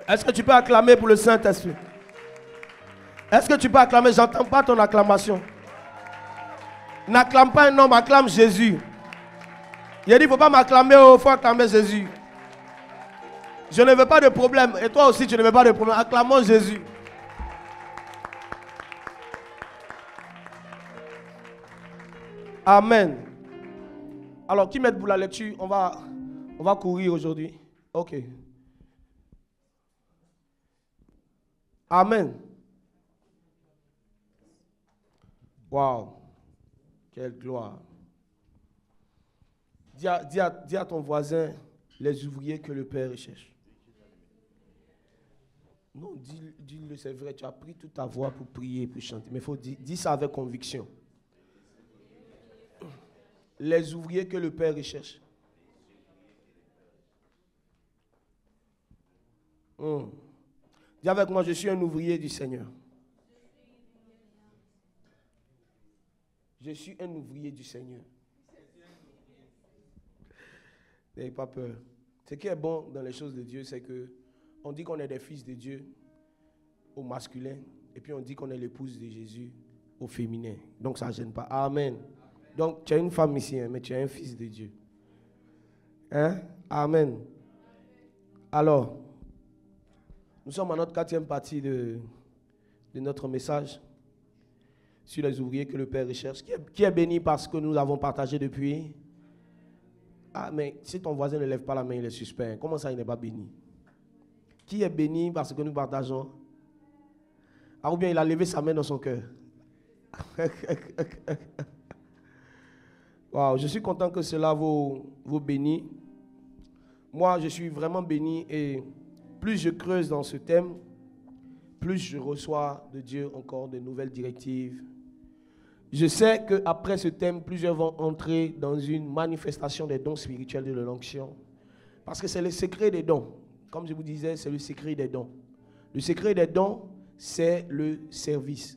Est-ce que tu peux acclamer pour le Saint-Esprit? Est-ce que tu peux acclamer? J'entends pas ton acclamation. N'acclame pas un homme, acclame Jésus. Il a dit, il ne faut pas m'acclamer, il faut acclamer Jésus. Je ne veux pas de problème. Et toi aussi, tu ne veux pas de problème. Acclamons Jésus. Amen. Alors, qui m'aide pour la lecture? On va courir aujourd'hui. Ok. Amen. Wow. Quelle gloire. Dis à ton voisin, les ouvriers que le Père recherche. Non, dis-le, c'est vrai, tu as pris toute ta voix pour prier, pour chanter. Mais il faut dire ça avec conviction. Les ouvriers que le Père recherche. Dis avec moi, je suis un ouvrier du Seigneur. Je suis un ouvrier du Seigneur. N'ayez pas peur. Ce qui est bon dans les choses de Dieu, c'est que on dit qu'on est des fils de Dieu au masculin, et puis on dit qu'on est l'épouse de Jésus au féminin. Donc ça ne gêne pas. Amen. Donc tu es une femme ici, hein, mais tu es un fils de Dieu. Hein? Amen. Alors, nous sommes à notre 4e partie de notre message sur les ouvriers que le Père recherche. Qui est béni parce que nous avons partagé depuis? Ah, mais si ton voisin ne lève pas la main, il est suspect. Comment ça, il n'est pas béni? Qui est béni parce que nous partageons? Ah, ou bien il a levé sa main dans son cœur. Wow, je suis content que cela vous bénisse. Moi, je suis vraiment béni et plus je creuse dans ce thème, plus je reçois de Dieu encore de nouvelles directives. Je sais qu'après ce thème, plusieurs vont entrer dans une manifestation des dons spirituels de l'onction. Parce que c'est le secret des dons. Comme je vous disais, c'est le secret des dons. Le secret des dons, c'est le service.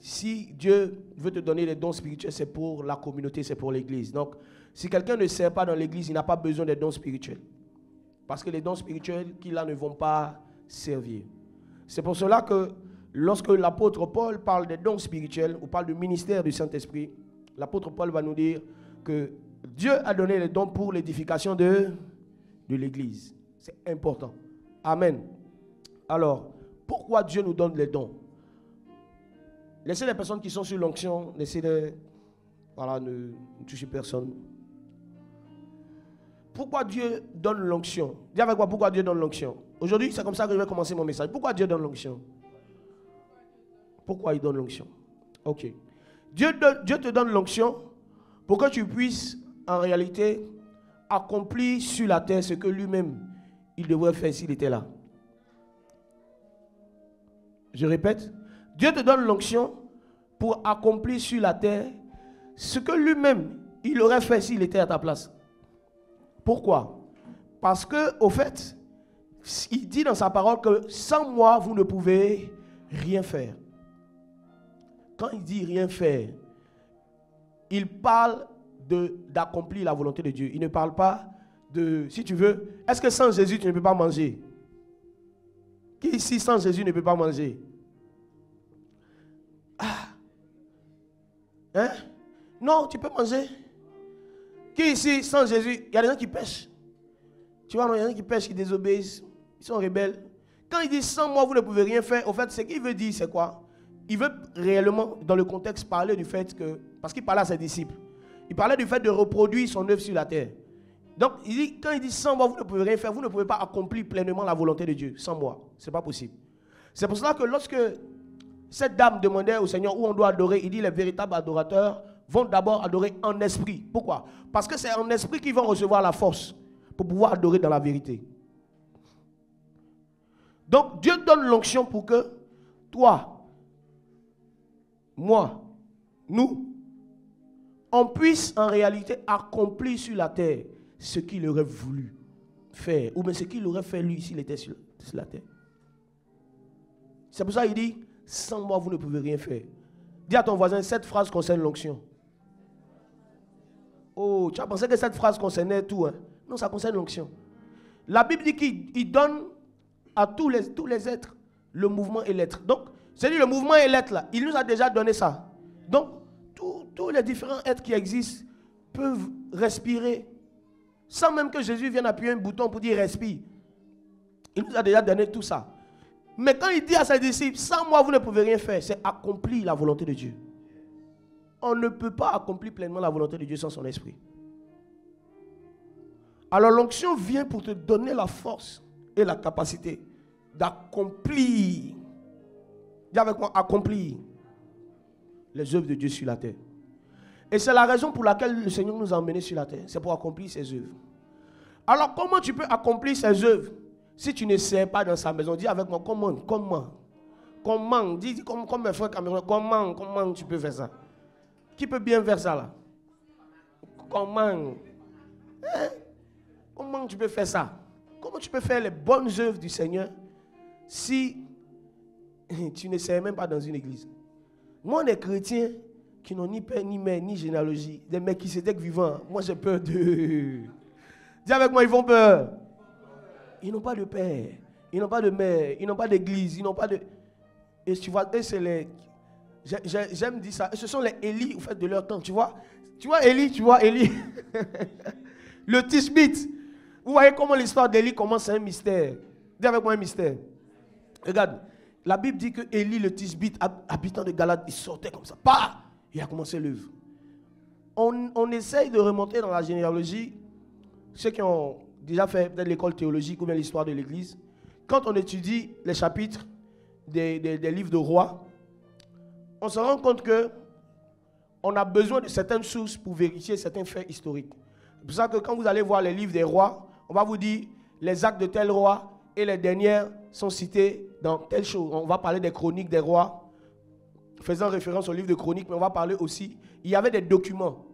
Si Dieu veut te donner les dons spirituels, c'est pour la communauté, c'est pour l'église. Donc, si quelqu'un ne sert pas dans l'église, il n'a pas besoin des dons spirituels. Parce que les dons spirituels qu'il a ne vont pas servir. C'est pour cela que lorsque l'apôtre Paul parle des dons spirituels ou parle du ministère du Saint-Esprit, l'apôtre Paul va nous dire que Dieu a donné les dons pour l'édification de l'église. C'est important. Amen. Alors, pourquoi Dieu nous donne les dons? Laissez les personnes qui sont sur l'onction, laissez les... Voilà, ne touchez personne. Pourquoi Dieu donne l'onction? Dis avec moi, pourquoi Dieu donne l'onction? Aujourd'hui, c'est comme ça que je vais commencer mon message. Pourquoi Dieu donne l'onction? Pourquoi il donne l'onction? Ok. Dieu te donne l'onction pour que tu puisses, en réalité, accomplir sur la terre ce que lui-même, il devrait faire s'il était là. Je répète. Dieu te donne l'onction pour accomplir sur la terre ce que lui-même, il aurait fait s'il était à ta place. Pourquoi? Parce que, au fait, il dit dans sa parole que sans moi, vous ne pouvez rien faire. Quand il dit rien faire, il parle d'accomplir la volonté de Dieu. Il ne parle pas de, si tu veux, est-ce que sans Jésus, tu ne peux pas manger? Qui ici, sans Jésus, ne peut pas manger? Ah. Hein? Non, tu peux manger. Qui ici, sans Jésus, il y a des gens qui pêchent. Tu vois, il y a des gens qui pêchent, qui désobéissent. Ils sont rebelles. Quand il dit sans moi, vous ne pouvez rien faire, au fait, ce qu'il veut dire, c'est quoi? Il veut réellement, dans le contexte, parler du fait que, parce qu'il parlait à ses disciples, il parlait du fait de reproduire son œuvre sur la terre. Donc, quand il dit sans moi, vous ne pouvez rien faire, vous ne pouvez pas accomplir pleinement la volonté de Dieu. Sans moi, ce n'est pas possible. C'est pour cela que lorsque cette dame demandait au Seigneur où on doit adorer, il dit les véritables adorateurs vont d'abord adorer en esprit. Pourquoi? Parce que c'est en esprit qu'ils vont recevoir la force pour pouvoir adorer dans la vérité. Donc, Dieu donne l'onction pour que toi, moi, nous, on puisse en réalité accomplir sur la terre ce qu'il aurait voulu faire, ou bien ce qu'il aurait fait lui s'il était sur la terre. C'est pour ça qu'il dit, sans moi vous ne pouvez rien faire. Dis à ton voisin, cette phrase concerne l'onction. Oh, tu as pensé que cette phrase concernait tout, hein? Non, ça concerne l'onction. La Bible dit qu'il donne à tous les êtres, le mouvement et l'être. Donc, c'est-à-dire le mouvement et l'être là, il nous a déjà donné ça. Donc, tous les différents êtres qui existent peuvent respirer sans même que Jésus vienne appuyer un bouton pour dire respire. Il nous a déjà donné tout ça. Mais quand il dit à ses disciples, sans moi vous ne pouvez rien faire, c'est accomplir la volonté de Dieu. On ne peut pas accomplir pleinement la volonté de Dieu sans son esprit. Alors l'onction vient pour te donner la force et la capacité d'accomplir. Dis avec moi, accomplir les œuvres de Dieu sur la terre. Et c'est la raison pour laquelle le Seigneur nous a emmenés sur la terre. C'est pour accomplir ses œuvres. Alors comment tu peux accomplir ses œuvres si tu ne sers pas dans sa maison? Dis avec moi, comment? Dis comme mes frères camerounais, comment tu peux faire ça? Qui peut bien faire ça là? Comment? Comment tu peux faire ça? Comment tu peux faire les bonnes œuvres du Seigneur si tu ne sers même pas dans une église? Moi, des chrétiens qui n'ont ni père, ni mère, ni généalogie, des mecs qui s'étaient vivants, moi j'ai peur d'eux. Dis avec moi, ils font peur. Ils n'ont pas de père, ils n'ont pas de mère, ils n'ont pas d'église, ils n'ont pas de... Et tu vois, eux, c'est les... J'aime dire ça. Ce sont les Élie au fait de leur temps, tu vois. Tu vois Élie. Le Tishbite. Vous voyez comment l'histoire d'Élie commence, c'est un mystère. Dis avec moi un mystère. Regarde, la Bible dit que Élie, le Tishbite, habitant de Galade, il sortait comme ça. Bah, il a commencé l'œuvre. On essaye de remonter dans la généalogie, ceux qui ont déjà fait peut-être l'école théologique ou bien l'histoire de l'Église. Quand on étudie les chapitres des livres de rois, on se rend compte que on a besoin de certaines sources pour vérifier certains faits historiques. C'est pour ça que quand vous allez voir les livres des rois, on va vous dire les actes de tel roi et les dernières sont cités dans telle chose. On va parler des chroniques des rois, faisant référence au livre de chroniques, mais on va parler aussi, il y avait des documents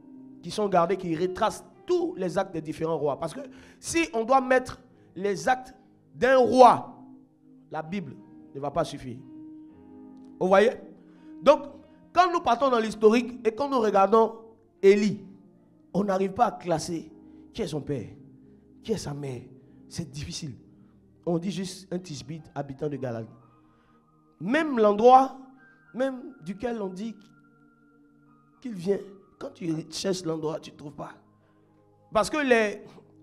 qui sont gardés, qui retracent tous les actes des différents rois. Parce que si on doit mettre les actes d'un roi, la Bible ne va pas suffire. Vous voyez? Donc, quand nous partons dans l'historique et quand nous regardons Élie, on n'arrive pas à classer qui est son père, qui est sa mère. C'est difficile. On dit juste un Tishbite habitant de Galade. Même l'endroit, même duquel on dit qu'il vient, quand tu cherches l'endroit, tu ne trouves pas. Parce que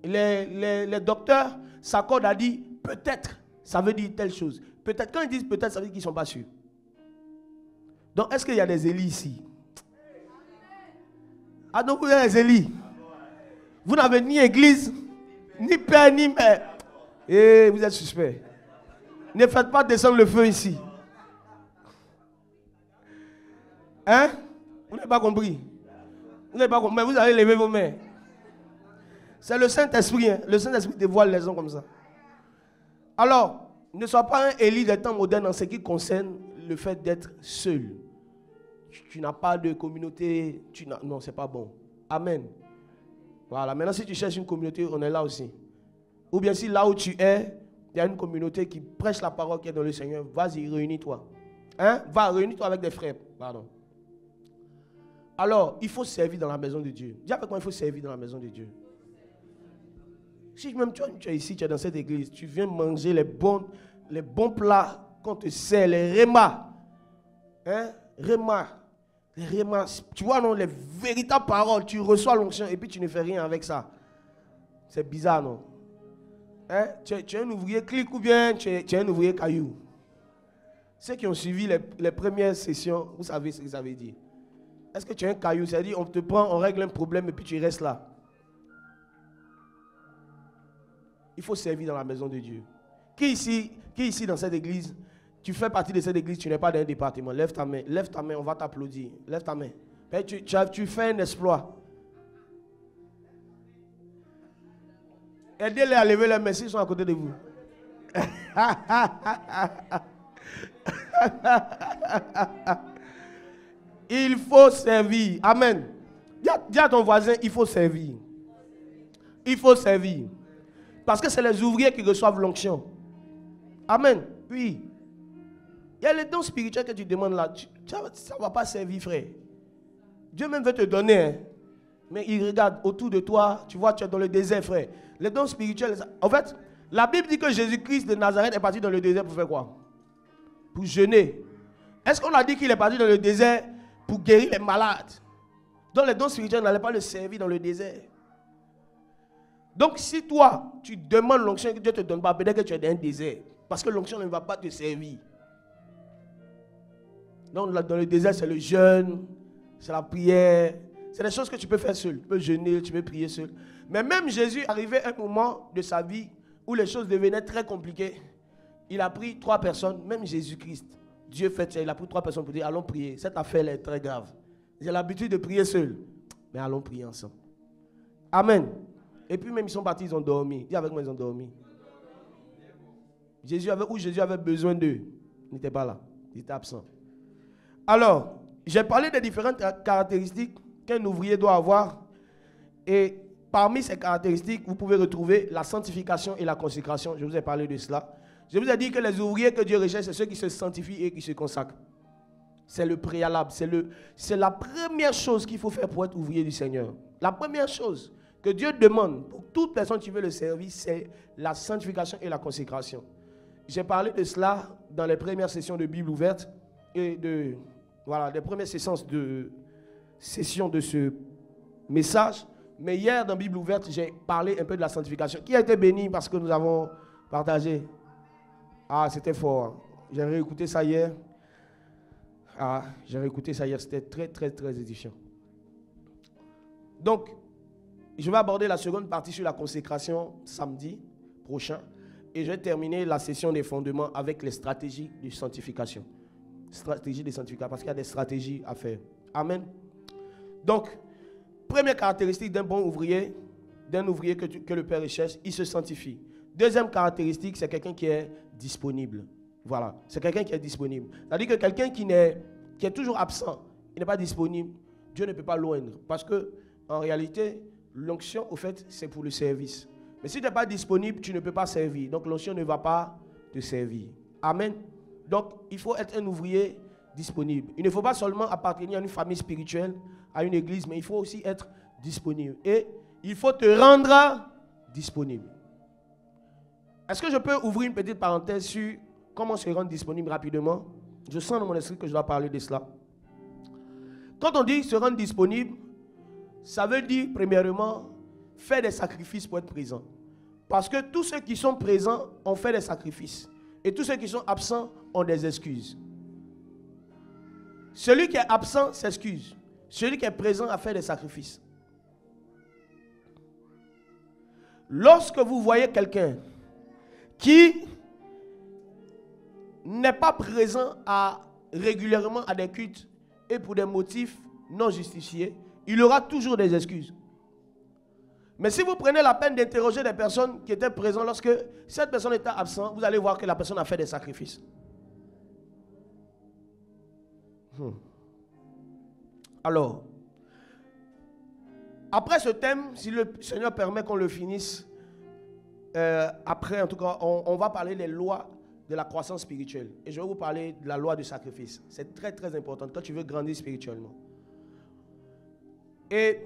les docteurs s'accordent à dire peut-être, ça veut dire telle chose. Peut-être, quand ils disent peut-être, ça veut dire qu'ils ne sont pas sûrs. Donc, est-ce qu'il y a des Élis ici? Ah donc, vous êtes des Élis. Vous n'avez ni église, ni père, ni mère. Et vous êtes suspect. Ne faites pas descendre le feu ici. Hein? Vous n'avez pas compris? Vous n'avez pas compris, mais vous allez lever vos mains. C'est le Saint-Esprit. Hein? Le Saint-Esprit dévoile les gens comme ça. Alors, ne sois pas un Élie des temps modernes en ce qui concerne le fait d'être seul. Tu n'as pas de communauté. Non, c'est pas bon. Amen. Voilà. Maintenant, si tu cherches une communauté, on est là aussi. Ou bien si là où tu es, il y a une communauté qui prêche la parole qui est dans le Seigneur, vas-y, réunis-toi. Hein? Va, réunis-toi avec des frères. Pardon. Alors, il faut servir dans la maison de Dieu. Dis avec moi, il faut servir dans la maison de Dieu. Si même tu es ici, tu es dans cette église, tu viens manger les bons plats qu'on te sert, les rémas. Hein? Rémas. Les rémas. Tu vois, non, les véritables paroles, tu reçois l'onction et puis tu ne fais rien avec ça. C'est bizarre, non? Hein? Tu es un ouvrier clic ou bien tu es un ouvrier caillou? Ceux qui ont suivi les premières sessions, vous savez ce que ça veut dire. Est-ce que tu es un caillou? C'est-à-dire, on te prend, on règle un problème et puis tu restes là. Il faut servir dans la maison de Dieu. Qui ici dans cette église, tu fais partie de cette église, tu n'es pas dans un département. Lève ta main, on va t'applaudir. Lève ta main. Tu fais un exploit. Aidez-les à lever leurs mains s'ils sont à côté de vous. Il faut servir. Amen. Dis à ton voisin, il faut servir. Il faut servir. Parce que c'est les ouvriers qui reçoivent l'onction. Amen. Oui. Il y a les dons spirituels que tu demandes là. Ça ne va pas servir, frère. Dieu même veut te donner. Hein. Mais il regarde autour de toi. Tu vois, tu es dans le désert, frère. Les dons spirituels. En fait, La Bible dit que Jésus-Christ de Nazareth est parti dans le désert pour faire quoi? Pour jeûner. Est-ce qu'on a dit qu'il est parti dans le désert pour guérir les malades? Donc les dons spirituels n'allaient pas le servir dans le désert. Donc si toi, tu demandes l'onction et que Dieu ne te donne pas, peut-être que tu es dans un désert. Parce que l'onction ne va pas te servir. Donc dans le désert, c'est le jeûne, c'est la prière. C'est des choses que tu peux faire seul. Tu peux jeûner, tu peux prier seul. Mais même Jésus arrivait à un moment de sa vie où les choses devenaient très compliquées. Il a pris 3 personnes, même Jésus-Christ. Dieu fait ça, il a pris 3 personnes pour dire allons prier. Cette affaire est très grave. J'ai l'habitude de prier seul. Mais allons prier ensemble. Amen. Et puis même ils sont partis, ils ont dormi. Dis avec moi, ils ont dormi. Jésus avait besoin d'eux. Il n'était pas là. Il était absent. Alors, j'ai parlé des différentes caractéristiques qu'un ouvrier doit avoir. Et parmi ces caractéristiques, vous pouvez retrouver la sanctification et la consécration. Je vous ai parlé de cela. Je vous ai dit que les ouvriers que Dieu recherche, c'est ceux qui se sanctifient et qui se consacrent. C'est le préalable. C'est la première chose qu'il faut faire pour être ouvrier du Seigneur. La première chose que Dieu demande pour toute personne qui veut le servir, c'est la sanctification et la consécration. J'ai parlé de cela dans les premières sessions de Bible ouverte et des premières séances de session de ce message. Mais hier, dans Bible ouverte, j'ai parlé un peu de la sanctification. Qui a été béni parce que nous avons partagé? Ah, c'était fort. J'ai réécouté ça hier. C'était très, très, très édifiant. Donc, je vais aborder la seconde partie sur la consécration samedi prochain. Et je vais terminer la session des fondements avec les stratégies de sanctification. Stratégie de sanctification, parce qu'il y a des stratégies à faire. Amen. Donc, première caractéristique d'un bon ouvrier, que le Père recherche, il se sanctifie. Deuxième caractéristique, c'est quelqu'un qui est disponible. Voilà, c'est quelqu'un qui est disponible. C'est-à-dire que quelqu'un qui est toujours absent, il n'est pas disponible, Dieu ne peut pas l'oindre. Parce que, en réalité, l'onction, au fait, c'est pour le service. Mais si tu n'es pas disponible, tu ne peux pas servir. Donc, l'onction ne va pas te servir. Amen. Donc, il faut être un ouvrier disponible. Il ne faut pas seulement appartenir à une famille spirituelle, à une église, mais il faut aussi être disponible. Et il faut te rendre disponible. Est-ce que je peux ouvrir une petite parenthèse sur comment se rendre disponible rapidement? Je sens dans mon esprit que je dois parler de cela. Quand on dit se rendre disponible, ça veut dire, premièrement, faire des sacrifices pour être présent. Parce que tous ceux qui sont présents ont fait des sacrifices. Et tous ceux qui sont absents ont des excuses. Celui qui est absent s'excuse. Celui qui est présent a fait des sacrifices. Lorsque vous voyez quelqu'un qui n'est pas présent régulièrement à des cultes et pour des motifs non justifiés, il aura toujours des excuses. Mais si vous prenez la peine d'interroger des personnes qui étaient présentes lorsque cette personne était absente, vous allez voir que la personne a fait des sacrifices. Alors, après ce thème, si le Seigneur permet qu'on le finisse, après en tout cas, on va parler des lois de la croissance spirituelle. Et je vais vous parler de la loi du sacrifice. C'est très très important quand tu veux grandir spirituellement. Et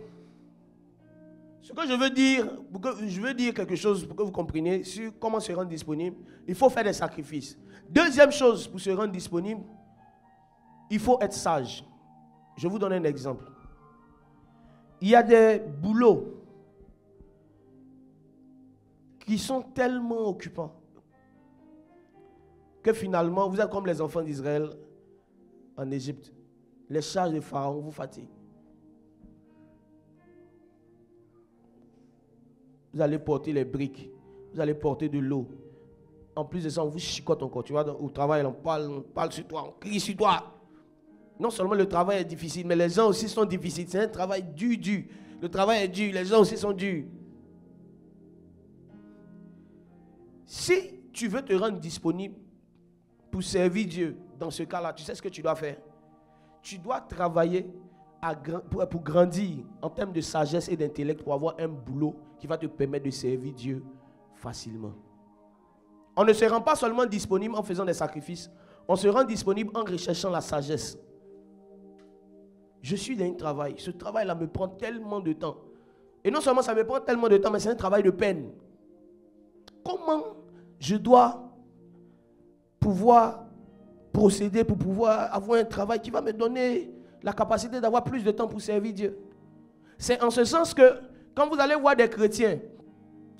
ce que je veux dire quelque chose pour que vous compreniez sur comment se rendre disponible. Il faut faire des sacrifices. Deuxième chose pour se rendre disponible, il faut être sage. Je vous donne un exemple. Il y a des boulots qui sont tellement occupants que finalement, vous êtes comme les enfants d'Israël en Égypte. Les charges de Pharaon vous fatiguent. Vous allez porter les briques, vous allez porter de l'eau. En plus de ça, on vous chicote encore. Tu vois, au travail, on parle sur toi, on crie sur toi. Non seulement le travail est difficile, mais les gens aussi sont difficiles. C'est un travail dur. Le travail est dur, les gens aussi sont durs. Si tu veux te rendre disponible pour servir Dieu, dans ce cas-là, tu sais ce que tu dois faire? Tu dois travailler pour grandir en termes de sagesse et d'intellect pour avoir un boulot qui va te permettre de servir Dieu facilement. On ne se rend pas seulement disponible en faisant des sacrifices, on se rend disponible en recherchant la sagesse. Je suis dans un travail, ce travail-là me prend tellement de temps. Et non seulement ça me prend tellement de temps, mais c'est un travail de peine. comment je dois pouvoir procéder pour pouvoir avoir un travail qui va me donner la capacité d'avoir plus de temps pour servir Dieu. C'est en ce sens que quand vous allez voir des chrétiens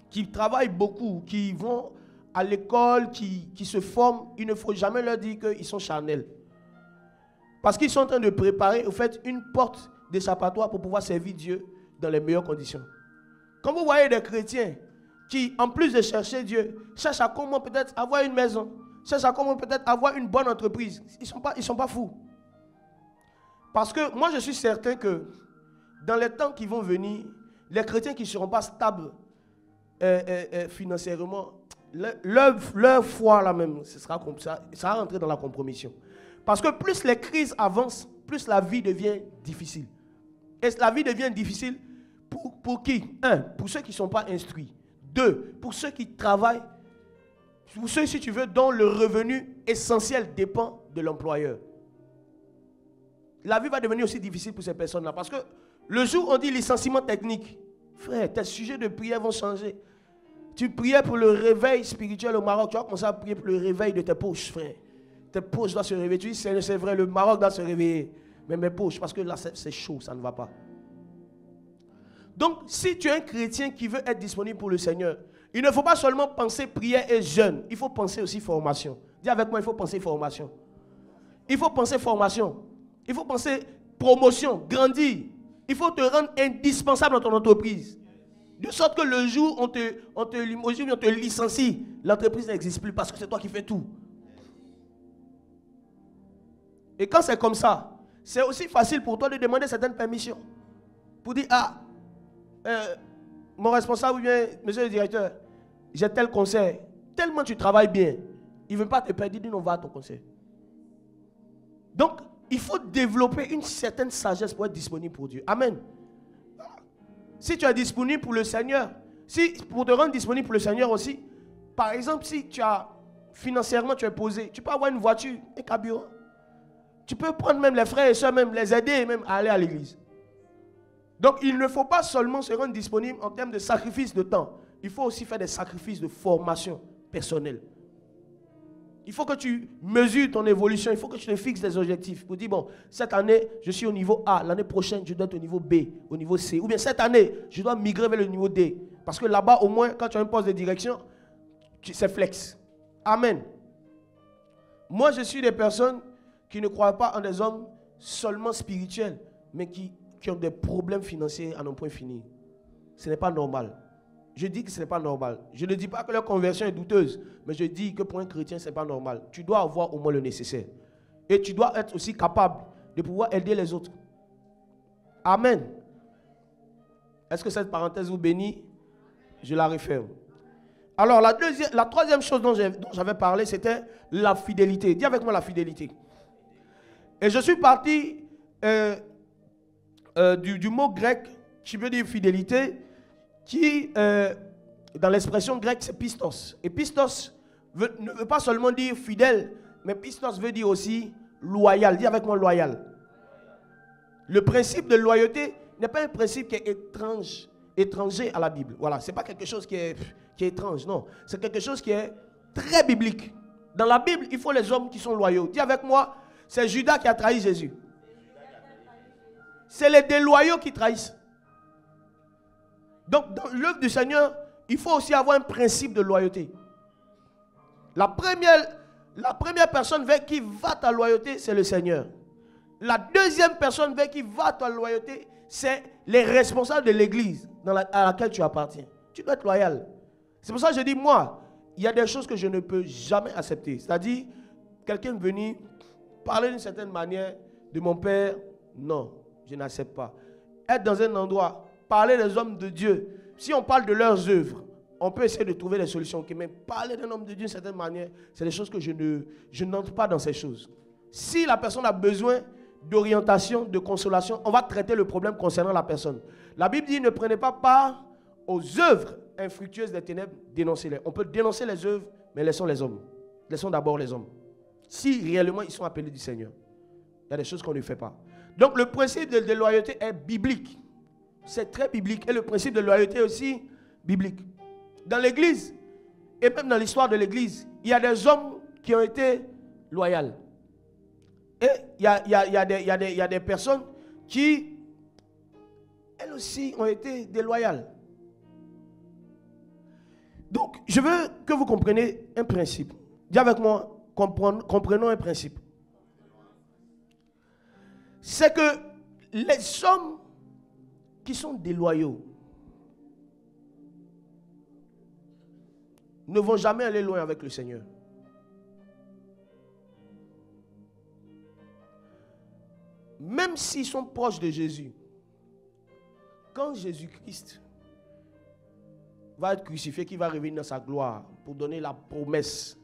qui travaillent beaucoup, qui vont à l'école, qui se forment, il ne faut jamais leur dire qu'ils sont charnels. Parce qu'ils sont en train de préparer, au fait, une porte d'échappatoire pour pouvoir servir Dieu dans les meilleures conditions. Quand vous voyez des chrétiens qui, en plus de chercher Dieu, cherchent à comment peut-être avoir une maison, cherchent à comment peut-être avoir une bonne entreprise, ils sont pas fous. Parce que moi, je suis certain que dans les temps qui vont venir, les chrétiens qui ne seront pas stables financièrement, leur foi là même, ça va rentrer dans la compromission. Parce que plus les crises avancent, plus la vie devient difficile. Et la vie devient difficile pour qui? Un, pour ceux qui ne sont pas instruits. Deux, pour ceux qui travaillent, pour ceux, si tu veux, dont le revenu essentiel dépend de l'employeur. La vie va devenir aussi difficile pour ces personnes-là. Parce que le jour où on dit licenciement technique, frère, tes sujets de prière vont changer. Tu priais pour le réveil spirituel au Maroc, tu vas commencer à prier pour le réveil de tes poches, frère. Tes poches doivent se réveiller. Tu dis, c'est vrai, le Maroc doit se réveiller. Mais mes poches, parce que là, c'est chaud, ça ne va pas. Donc, si tu es un chrétien qui veut être disponible pour le Seigneur, il ne faut pas seulement penser prière et jeûne. Il faut penser aussi formation. Dis avec moi, il faut penser formation. Il faut penser formation. Il faut penser promotion, grandir. Il faut te rendre indispensable dans ton entreprise. De sorte que le jour où on te licencie, l'entreprise n'existe plus parce que c'est toi qui fais tout. Et quand c'est comme ça, c'est aussi facile pour toi de demander certaines permissions. Pour dire, mon responsable ou bien, monsieur le directeur, j'ai tel conseil. Tellement tu travailles bien, il ne veut pas te perdre, dis non, va à ton conseil. Donc, il faut développer une certaine sagesse pour être disponible pour Dieu. Amen. Si tu es disponible pour le Seigneur, pour te rendre disponible pour le Seigneur aussi, par exemple, si tu as financièrement tu es posé, tu peux avoir une voiture, un carburant. Tu peux prendre même les frères et sœurs, même les aider, même à aller à l'église. Donc, il ne faut pas seulement se rendre disponible en termes de sacrifice de temps. Il faut aussi faire des sacrifices de formation personnelle. Il faut que tu mesures ton évolution. Il faut que tu te fixes des objectifs. Pour dire, bon, cette année, je suis au niveau A. L'année prochaine, je dois être au niveau B, au niveau C. Ou bien cette année, je dois migrer vers le niveau D. Parce que là-bas, au moins, quand tu as un poste de direction, c'est flex. Amen. Moi, je suis des personnes qui ne croient pas en des hommes seulement spirituels, mais qui ont des problèmes financiers à non point fini. Ce n'est pas normal. Je dis que ce n'est pas normal. Je ne dis pas que leur conversion est douteuse, mais je dis que pour un chrétien, ce n'est pas normal. Tu dois avoir au moins le nécessaire. Et tu dois être aussi capable de pouvoir aider les autres. Amen. Est-ce que cette parenthèse vous bénit? Je la referme. Alors, la troisième chose dont j'avais parlé, c'était la fidélité. Dis avec moi la fidélité. Et je suis parti du mot grec qui veut dire fidélité, qui, dans l'expression grecque, c'est pistos. Et pistos ne veut pas seulement dire fidèle, mais pistos veut dire aussi loyal. Dis avec moi loyal. Le principe de loyauté n'est pas un principe qui est étranger à la Bible. Voilà, ce n'est pas quelque chose qui est étrange, non. C'est quelque chose qui est très biblique. Dans la Bible, il faut les hommes qui sont loyaux. Dis avec moi, c'est Judas qui a trahi Jésus. C'est les déloyaux qui trahissent. Donc, dans l'œuvre du Seigneur, il faut aussi avoir un principe de loyauté. La première personne vers qui va ta loyauté, c'est le Seigneur. La deuxième personne vers qui va ta loyauté, c'est les responsables de l'église à laquelle tu appartiens. Tu dois être loyal. C'est pour ça que je dis, moi, il y a des choses que je ne peux jamais accepter. C'est-à-dire, quelqu'un venir parler d'une certaine manière de mon père, non, je n'accepte pas. Être dans un endroit, parler des hommes de Dieu, si on parle de leurs œuvres, on peut essayer de trouver des solutions. Mais parler d'un homme de Dieu d'une certaine manière, c'est des choses que je n'entre pas dans ces choses. Si la personne a besoin d'orientation, de consolation, on va traiter le problème concernant la personne. La Bible dit, ne prenez pas part aux œuvres infructueuses des ténèbres, dénoncez-les. On peut dénoncer les œuvres, mais laissons les hommes. Laissons d'abord les hommes. Si réellement ils sont appelés du Seigneur. Il y a des choses qu'on ne fait pas. Donc le principe de loyauté est biblique. C'est très biblique. Et le principe de loyauté est aussi biblique. Dans l'église, Et même dans l'histoire de l'Église, il y a des hommes qui ont été loyaux. Et il y a des personnes qui, elles aussi, ont été déloyales. Donc, je veux que vous compreniez un principe. Dis avec moi, comprenons un principe. C'est que les hommes qui sont déloyaux ne vont jamais aller loin avec le Seigneur. Même s'ils sont proches de Jésus, quand Jésus-Christ va être crucifié, qui va revenir dans sa gloire pour donner la promesse,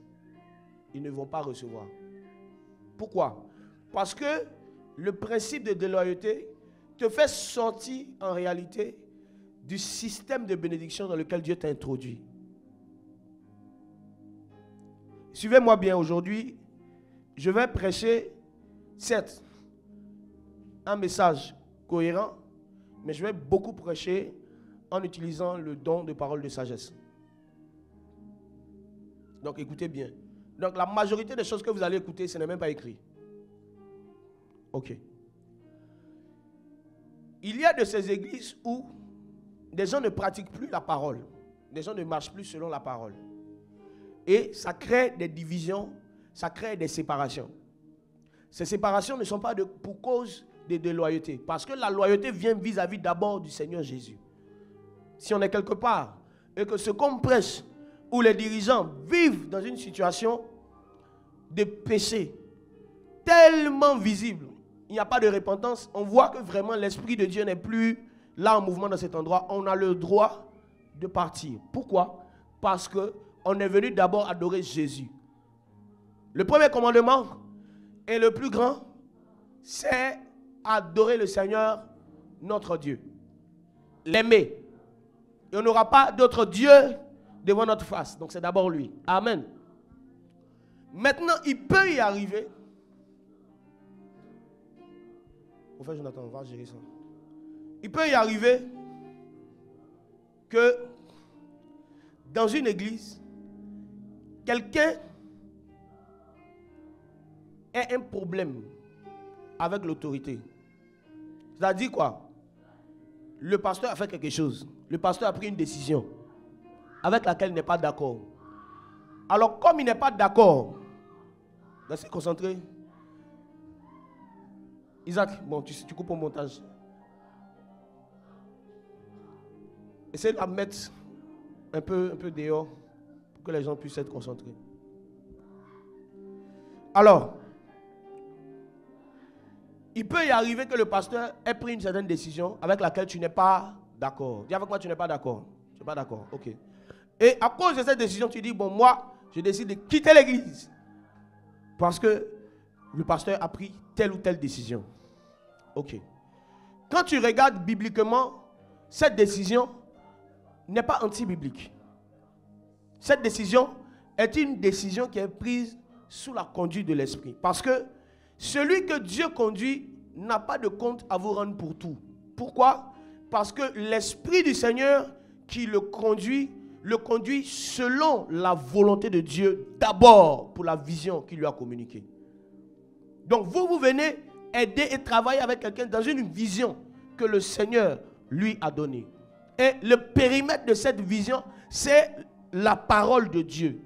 ils ne vont pas recevoir. Pourquoi? Parce que le principe de déloyauté te fait sortir en réalité du système de bénédiction dans lequel Dieu t'a introduit. Suivez-moi bien, aujourd'hui, je vais prêcher, certes, un message cohérent, mais je vais beaucoup prêcher en utilisant le don de parole de sagesse. Donc écoutez bien. Donc la majorité des choses que vous allez écouter, ce n'est même pas écrit. Ok. Il y a de ces églises où des gens ne pratiquent plus la parole. Des gens ne marchent plus selon la parole. Et ça crée des divisions, ça crée des séparations. Ces séparations ne sont pas pour cause de déloyauté. Parce que la loyauté vient vis-à-vis d'abord du Seigneur Jésus. Si on est quelque part et que ce qu'on prêche, où les dirigeants vivent dans une situation de péché tellement visible, il n'y a pas de repentance, on voit que vraiment l'Esprit de Dieu n'est plus là en mouvement dans cet endroit, on a le droit de partir. Pourquoi? Parce qu'on est venu d'abord adorer Jésus. Le premier commandement et le plus grand, c'est adorer le Seigneur, notre Dieu. L'aimer. Et on n'aura pas d'autre Dieu devant notre face. Donc c'est d'abord lui. Amen. Maintenant, il peut y arriver. Au fait, Jonathan, on va gérer ça. Il peut y arriver que dans une église, quelqu'un ait un problème avec l'autorité. C'est-à-dire quoi? Le pasteur a fait quelque chose. Le pasteur a pris une décision avec laquelle il n'est pas d'accord. Alors, comme il n'est pas d'accord, restez concentré. Isaac, bon, tu coupes au montage. Essaye de la mettre un peu dehors pour que les gens puissent être concentrés. Alors, il peut y arriver que le pasteur ait pris une certaine décision avec laquelle tu n'es pas d'accord. Dis avec moi, tu n'es pas d'accord. Tu n'es pas d'accord, ok. Et à cause de cette décision, tu dis, bon, moi, je décide de quitter l'église. Parce que le pasteur a pris telle ou telle décision. Ok. Quand tu regardes bibliquement, cette décision n'est pas anti-biblique. Cette décision est une décision qui est prise sous la conduite de l'Esprit. Parce que celui que Dieu conduit n'a pas de compte à vous rendre pour tout. Pourquoi? Parce que l'Esprit du Seigneur qui le conduit selon la volonté de Dieu, d'abord pour la vision qu'il lui a communiquée. Donc vous venez aider et travailler avec quelqu'un dans une vision que le Seigneur lui a donnée. Et le périmètre de cette vision, c'est la parole de Dieu.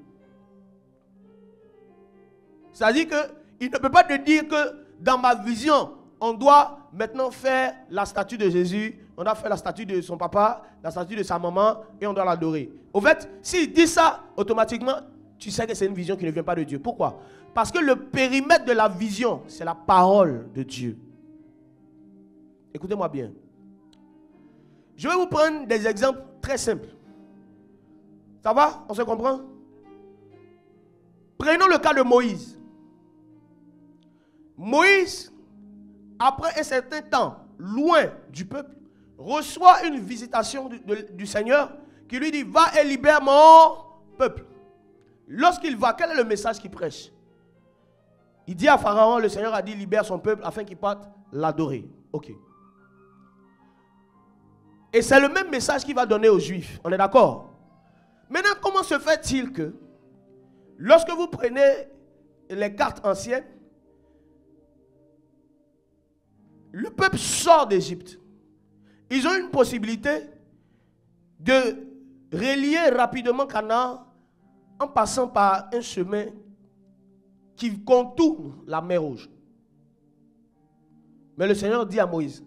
C'est-à-dire qu'il ne peut pas te dire que dans ma vision, on doit maintenant faire la statue de Jésus, on doit faire la statue de son papa, la statue de sa maman, et on doit l'adorer. Au fait, s'il dit ça, automatiquement, tu sais que c'est une vision qui ne vient pas de Dieu. Pourquoi? Parce que le périmètre de la vision, c'est la parole de Dieu. Écoutez-moi bien. Je vais vous prendre des exemples très simples. Ça va? On se comprend? Prenons le cas de Moïse. Moïse, après un certain temps, loin du peuple, reçoit une visitation du Seigneur qui lui dit, va et libère mon peuple. Lorsqu'il va, quel est le message qu'il prêche? Il dit à Pharaon, le Seigneur a dit, libère son peuple afin qu'il parte l'adorer. Ok. Et c'est le même message qu'il va donner aux Juifs. On est d'accord? Maintenant, comment se fait-il que lorsque vous prenez les cartes anciennes, le peuple sort d'Égypte. Ils ont une possibilité de relier rapidement Canaan en passant par un chemin qui contourne la mer Rouge. Mais le Seigneur dit à Moïse,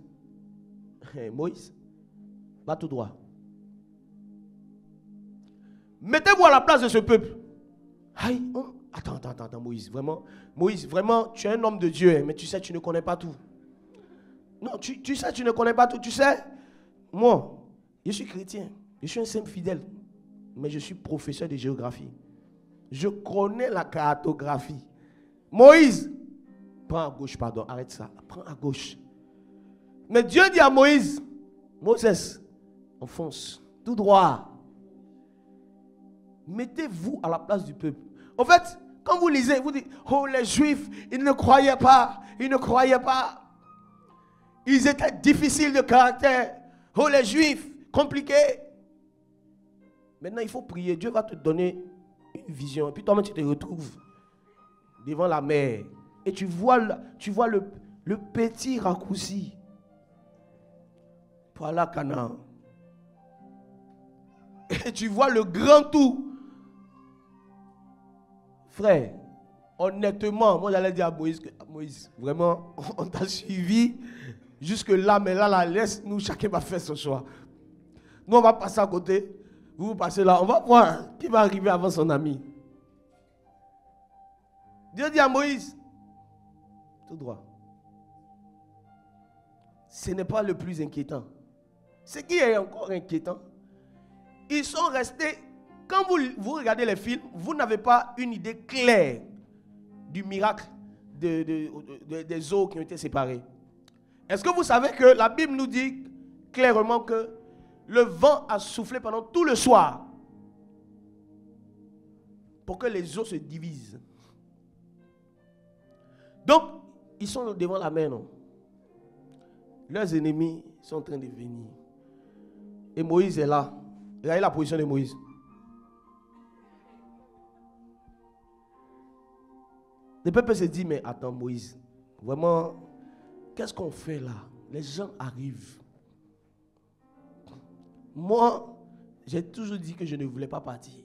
Moïse, va tout droit. Mettez-vous à la place de ce peuple. Aïe, attends, Moïse, vraiment, tu es un homme de Dieu, mais tu sais, tu ne connais pas tout. Non, tu sais, tu ne connais pas tout. Tu sais, moi, je suis chrétien, je suis un simple fidèle, mais je suis professeur de géographie. Je connais la cartographie. Moïse, prends à gauche, pardon, arrête ça, prends à gauche. Mais Dieu dit à Moïse, Moses, enfonce, tout droit. Mettez-vous à la place du peuple. En fait, quand vous lisez, vous dites, oh les Juifs, ils ne croyaient pas, ils ne croyaient pas. Ils étaient difficiles de caractère. Oh les Juifs, compliqués. Maintenant, il faut prier. Dieu va te donner une vision. Et puis toi-même, tu te retrouves devant la mer. Et tu vois le petit raccourci pour aller à Canaan. Et tu vois le grand tout. Frère, honnêtement, moi j'allais dire à Moïse, Moïse, vraiment, on t'a suivi jusque là, mais là, laisse-nous, chacun va faire son choix. Nous, on va passer à côté, vous passez là, on va voir qui va arriver avant son ami. Dieu dit à Moïse, tout droit. Ce n'est pas le plus inquiétant. Ce qui est encore inquiétant, ils sont restés, quand vous regardez les films, vous n'avez pas une idée claire du miracle des eaux qui ont été séparées. Est-ce que vous savez que la Bible nous dit clairement que le vent a soufflé pendant tout le soir pour que les eaux se divisent. Donc, ils sont devant la mer, non? Leurs ennemis sont en train de venir. Et Moïse est là. Regardez la position de Moïse. Le peuple se dit, mais attends Moïse, vraiment, qu'est-ce qu'on fait là? Les gens arrivent. Moi, j'ai toujours dit que je ne voulais pas partir.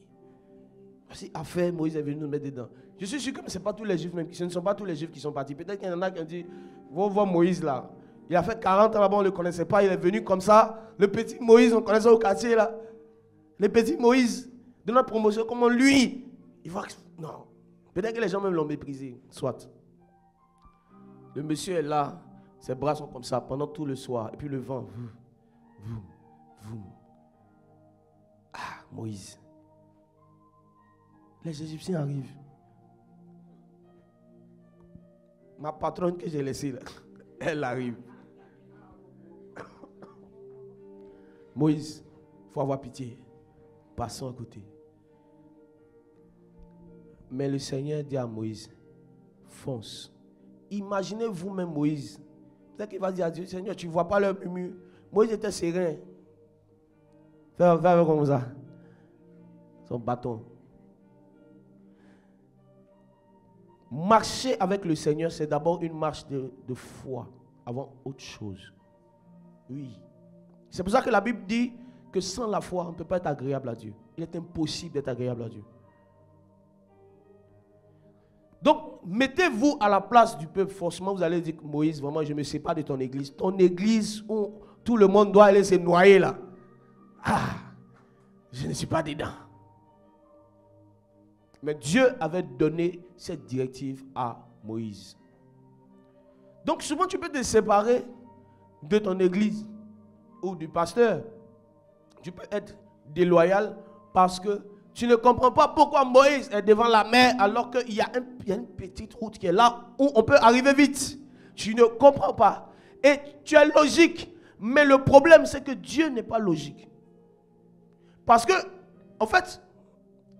Si affaire, Moïse est venu nous mettre dedans. Je suis sûr que ce ne sont pas tous les Juifs qui sont partis. Peut-être qu'il y en a qui ont dit, va voir Moïse là. Il a fait 40 ans là-bas, on ne le connaissait pas. Il est venu comme ça. Le petit Moïse, on connaissait au quartier là. Le petit Moïse de notre promotion, comment lui, il va... Non. Peut-être que les gens même l'ont méprisé. Soit. Le monsieur est là. Ses bras sont comme ça pendant tout le soir. Et puis le vent. Ah, Moïse. Les Égyptiens arrivent. Ma patronne que j'ai laissée là, elle arrive. Moïse, il faut avoir pitié. Passons à côté. Mais le Seigneur dit à Moïse, fonce. Imaginez vous-même Moïse. Peut-être qu'il va dire à Dieu, Seigneur, tu ne vois pas leur murmure. Moïse était serein. Fais comme ça. Son bâton. Marcher avec le Seigneur, c'est d'abord une marche de foi avant autre chose. Oui. C'est pour ça que la Bible dit que sans la foi, on ne peut pas être agréable à Dieu. Il est impossible d'être agréable à Dieu. Donc, mettez-vous à la place du peuple. Forcément, vous allez dire, Moïse, vraiment, je ne me sépare de ton église. Ton église où tout le monde doit aller se noyer là. Ah, je ne suis pas dedans. Mais Dieu avait donné cette directive à Moïse. Donc, souvent, tu peux te séparer de ton église ou du pasteur. Tu peux être déloyal parce que tu ne comprends pas pourquoi Moïse est devant la mer alors qu'il y a une petite route qui est là où on peut arriver vite. Tu ne comprends pas. Et tu es logique. Mais le problème, c'est que Dieu n'est pas logique. Parce que, en fait,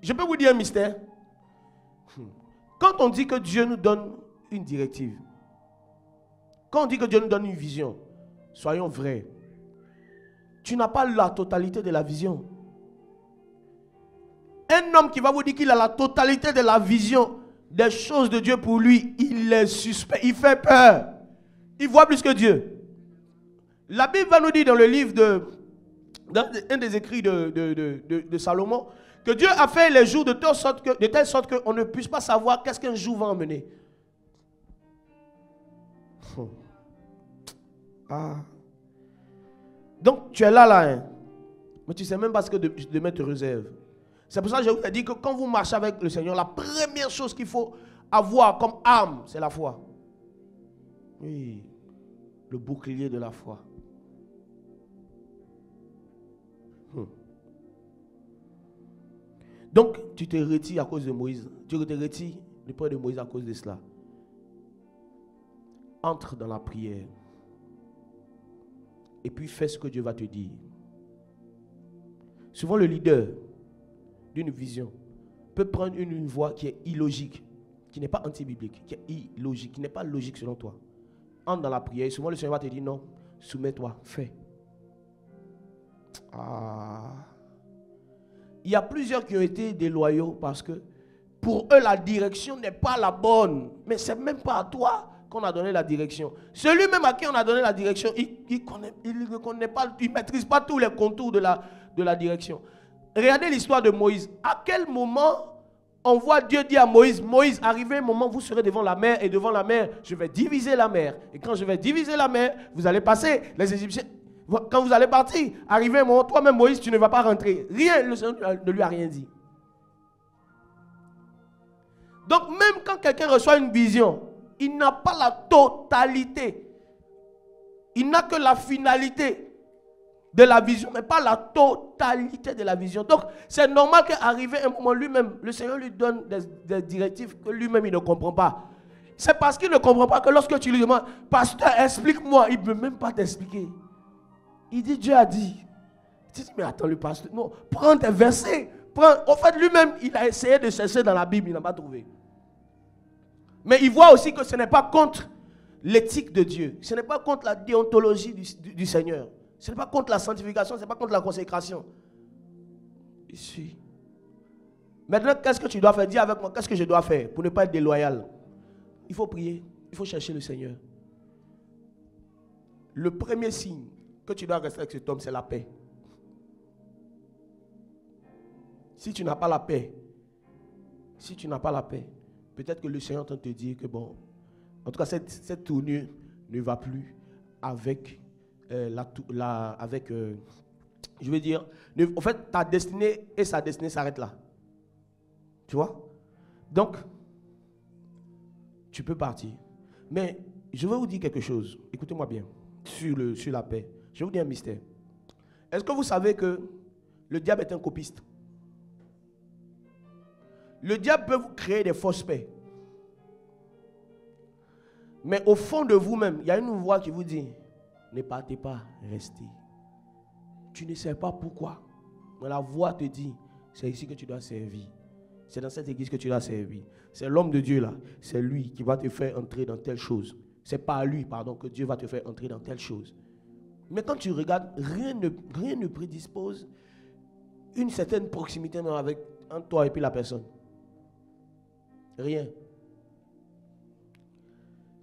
je peux vous dire un mystère. Quand on dit que Dieu nous donne une directive, quand on dit que Dieu nous donne une vision, soyons vrais. Tu n'as pas la totalité de la vision. Un homme qui va vous dire qu'il a la totalité de la vision des choses de Dieu pour lui, il est suspect, il fait peur. Il voit plus que Dieu. La Bible va nous dire dans le livre dans un des écrits de Salomon, que Dieu a fait les jours de telle sorte qu'on ne puisse pas savoir qu'est-ce qu'un jour va emmener. Ah. Donc tu es là, hein. Mais tu ne sais même pas ce que demain te réserve. C'est pour ça que je vous ai dit que quand vous marchez avec le Seigneur, la première chose qu'il faut avoir comme arme, c'est la foi. Oui, le bouclier de la foi. Donc, tu te retires à cause de Moïse. Tu te retires du près de Moïse à cause de cela. Entre dans la prière. Et puis fais ce que Dieu va te dire. Souvent, le leader d'une vision peut prendre une voie qui est illogique, qui n'est pas anti-biblique, qui est illogique, qui n'est pas logique selon toi. Entre dans la prière. Et souvent, le Seigneur va te dire non, soumets-toi, fais. Ah. Il y a plusieurs qui ont été déloyaux parce que pour eux, la direction n'est pas la bonne. Mais ce n'est même pas à toi qu'on a donné la direction. Celui même à qui on a donné la direction, il ne connaît pas, il ne maîtrise pas tous les contours de la direction. Regardez l'histoire de Moïse. À quel moment on voit Dieu dire à Moïse, Moïse, arrivé un moment, vous serez devant la mer, et devant la mer, je vais diviser la mer. Et quand je vais diviser la mer, vous allez passer. Les Égyptiens, quand vous allez partir, arrivé un moment, toi-même Moïse, tu ne vas pas rentrer. Rien, le Seigneur ne lui a rien dit. Donc même quand quelqu'un reçoit une vision, il n'a pas la totalité. Il n'a que la finalité de la vision, mais pas la totalité de la vision. Donc, c'est normal qu'arrivé un moment, lui-même, le Seigneur lui donne des directives que lui-même, il ne comprend pas. C'est parce qu'il ne comprend pas que lorsque tu lui demandes, pasteur, explique-moi, il ne peut même pas t'expliquer. Il dit, Dieu a dit. Tu dis, mais attends, le pasteur, non, prends tes versets. En fait, lui-même, il a essayé de chercher dans la Bible, il n'a pas trouvé. Mais il voit aussi que ce n'est pas contre l'éthique de Dieu. Ce n'est pas contre la déontologie du Seigneur. Ce n'est pas contre la sanctification, ce n'est pas contre la consécration. Ici. Maintenant, qu'est-ce que tu dois faire? Dis avec moi, qu'est-ce que je dois faire pour ne pas être déloyal? Il faut prier, il faut chercher le Seigneur. Le premier signe que tu dois rester avec cet homme, c'est la paix. Si tu n'as pas la paix, peut-être que le Seigneur est en train de te dire que bon, en tout cas, cette tournure ne va plus avec je veux dire, en fait, ta destinée et sa destinée s'arrêtent là. Tu vois? Donc, tu peux partir. Mais je vais vous dire quelque chose. Écoutez-moi bien. Sur la paix. Je vais vous dire un mystère. Est-ce que vous savez que le diable est un copiste? Le diable peut vous créer des fausses paix. Mais au fond de vous-même, il y a une voix qui vous dit, ne partez pas, restez. Tu ne sais pas pourquoi. Mais la voix te dit, c'est ici que tu dois servir. C'est dans cette église que tu dois servir. C'est l'homme de Dieu là. C'est lui qui va te faire entrer dans telle chose. C'est pas lui, pardon, que Dieu va te faire entrer dans telle chose. Mais quand tu regardes, rien ne prédispose une certaine proximité entre toi et puis la personne. Rien.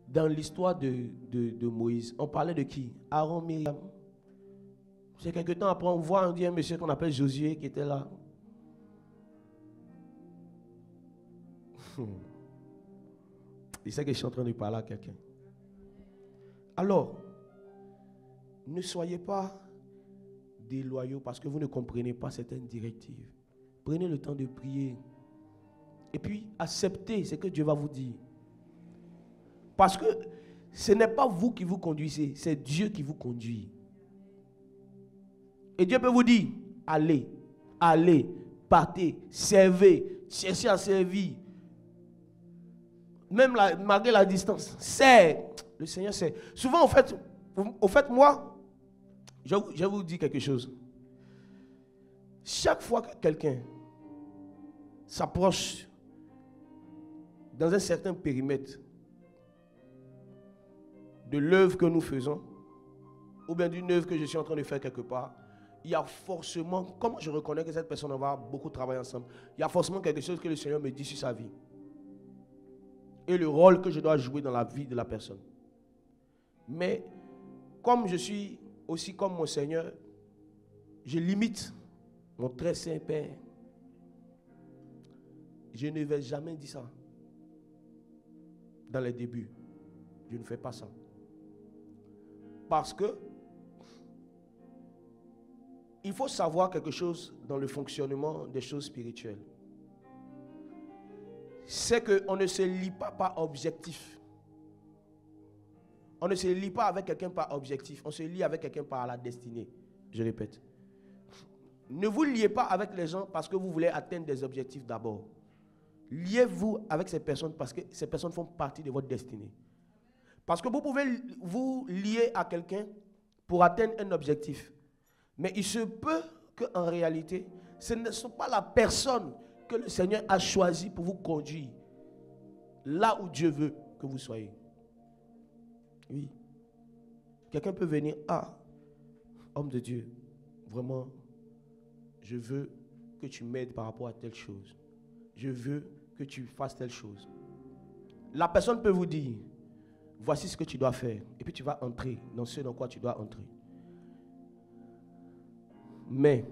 Dans l'histoire de Moïse, on parlait de qui? Aaron, Myriam. C'est quelque temps après, on voit un monsieur qu'on appelle Josué qui était là. Il sait que je suis en train de parler à quelqu'un. Alors, ne soyez pas déloyaux parce que vous ne comprenez pas certaines directives. Prenez le temps de prier. Et puis, acceptez ce que Dieu va vous dire. Parce que ce n'est pas vous qui vous conduisez, c'est Dieu qui vous conduit. Et Dieu peut vous dire, allez, partez, servez, cherchez à servir. Même malgré la distance, c'est le Seigneur sait. Souvent, au fait, moi, je vais vous dire quelque chose. Chaque fois que quelqu'un s'approche dans un certain périmètre de l'œuvre que nous faisons, ou bien d'une œuvre que je suis en train de faire quelque part, il y a forcément, comme je reconnais que cette personne, on va beaucoup travailler ensemble, il y a forcément quelque chose que le Seigneur me dit sur sa vie. Et le rôle que je dois jouer dans la vie de la personne. Mais, comme je suis aussi comme mon Seigneur, je limite mon très saint Père. Je ne vais jamais dire ça. Dans les débuts, je ne fais pas ça. Parce que il faut savoir quelque chose dans le fonctionnement des choses spirituelles. C'est qu'on ne se lie pas par objectif. On ne se lie pas avec quelqu'un par objectif. On se lie avec quelqu'un par la destinée. Je répète. Ne vous liez pas avec les gens parce que vous voulez atteindre des objectifs d'abord. Liez-vous avec ces personnes parce que ces personnes font partie de votre destinée. Parce que vous pouvez vous lier à quelqu'un pour atteindre un objectif. Mais il se peut qu'en réalité, ce ne sont pas la personne que le Seigneur a choisi pour vous conduire là où Dieu veut que vous soyez. Oui. Quelqu'un peut venir, homme de Dieu, vraiment, je veux que tu m'aides par rapport à telle chose. Je veux que tu fasses telle chose. La personne peut vous dire, voici ce que tu dois faire. Et puis tu vas entrer dans ce dans quoi tu dois entrer. Mais,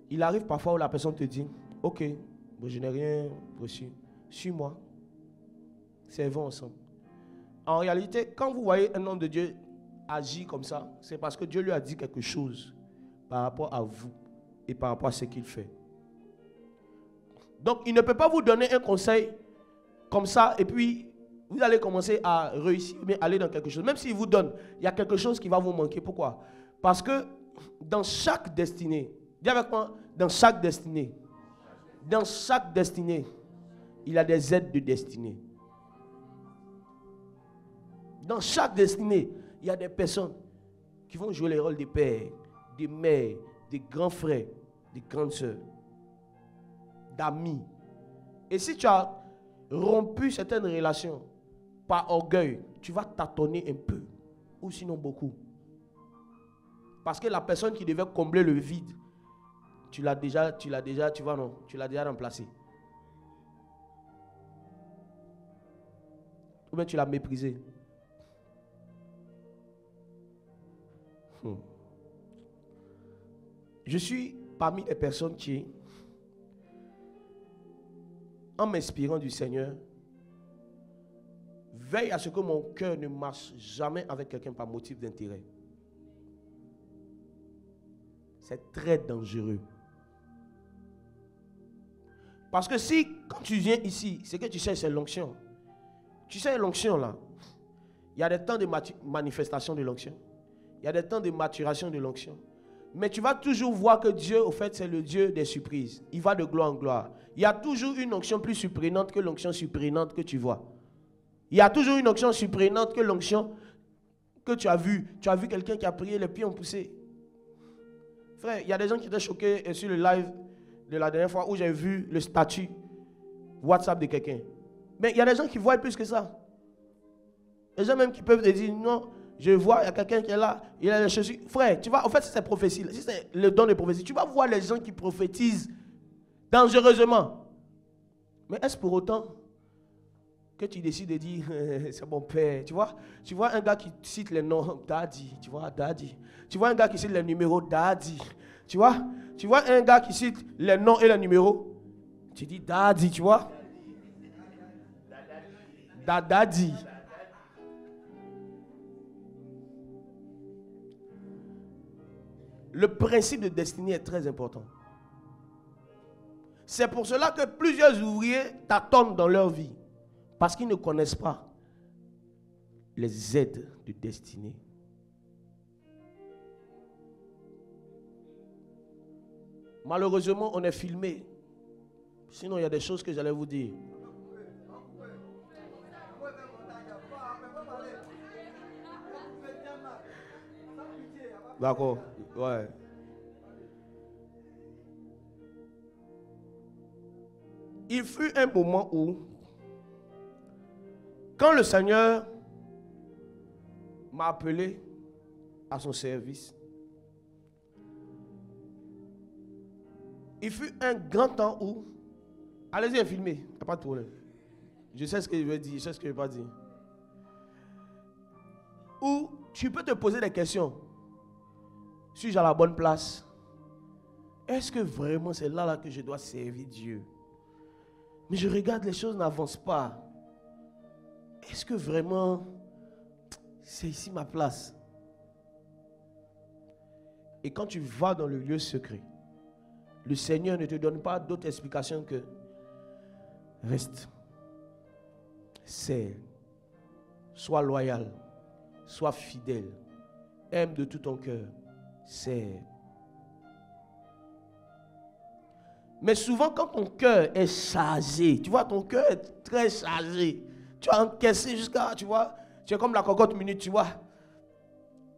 il arrive parfois où la personne te dit, ok, je n'ai rien reçu. Suis-moi. Servons ensemble. En réalité, quand vous voyez un homme de Dieu agir comme ça, c'est parce que Dieu lui a dit quelque chose par rapport à vous et par rapport à ce qu'il fait. Donc, il ne peut pas vous donner un conseil comme ça et puis vous allez commencer à réussir, mais aller dans quelque chose. Même s'il vous donne, il y a quelque chose qui va vous manquer. Pourquoi? Parce que dans chaque destinée, dis avec moi, dans chaque destinée, il y a des aides de destinée. Dans chaque destinée, il y a des personnes qui vont jouer les rôles des pères, des mères, des grands frères, des grandes sœurs, d'amis. Et si tu as rompu certaines relations par orgueil, tu vas tâtonner un peu, ou sinon beaucoup. Parce que la personne qui devait combler le vide, tu l'as déjà remplacé. Ou bien tu l'as méprisé. Je suis parmi les personnes qui, en m'inspirant du Seigneur, veille à ce que mon cœur ne marche jamais avec quelqu'un par motif d'intérêt. C'est très dangereux. Parce que si, quand tu viens ici, ce que tu cherches, c'est l'onction. Tu sais, l'onction là, il y a des temps de manifestation de l'onction. Il y a des temps de maturation de l'onction. Mais tu vas toujours voir que Dieu, au fait, c'est le Dieu des surprises. Il va de gloire en gloire. Il y a toujours une onction plus surprenante que l'onction surprenante que tu vois. Il y a toujours une onction surprenante que l'onction que tu as vue. Tu as vu quelqu'un qui a prié, les pieds ont poussé. Frère, il y a des gens qui étaient choqués sur le live de la dernière fois où j'ai vu le statut WhatsApp de quelqu'un. Mais il y a des gens qui voient plus que ça. Les gens même qui peuvent te dire, non, je vois, il y a quelqu'un qui est là, il a les chaussures. Frère, tu vois, en fait, si c'est prophétie, si c'est le don de prophétie, tu vas voir les gens qui prophétisent dangereusement. Mais est-ce pour autant que tu décides de dire, c'est mon père, tu vois un gars qui cite les noms, Daddy, tu vois, Daddy. Tu vois un gars qui cite les numéros, Daddy. Tu vois un gars qui cite les noms et les numéros, tu dis Daddy, tu vois. Daddy. Le principe de destinée est très important. C'est pour cela que plusieurs ouvriers tâtonnent dans leur vie. Parce qu'ils ne connaissent pas les aides de destinée. Malheureusement, on est filmé. Sinon, il y a des choses que j'allais vous dire. D'accord, ouais. Il fut un moment où, quand le Seigneur m'a appelé à son service, il fut un grand temps où, allez-y, filmez, il n'y a pas de problème. Je sais ce que je veux dire, je sais ce que je ne veux pas dire. Où tu peux te poser des questions. Suis-je à la bonne place? Est-ce que vraiment c'est là que je dois servir Dieu? Mais je regarde, les choses n'avancent pas. Est-ce que vraiment c'est ici ma place? Et quand tu vas dans le lieu secret, le Seigneur ne te donne pas d'autre explication que reste, sers, sois loyal, sois fidèle, aime de tout ton cœur, sers. Mais souvent quand ton cœur est chargé, tu vois, ton cœur est très chargé, tu as encaissé jusqu'à, tu vois, tu es comme la cocotte minute, tu vois.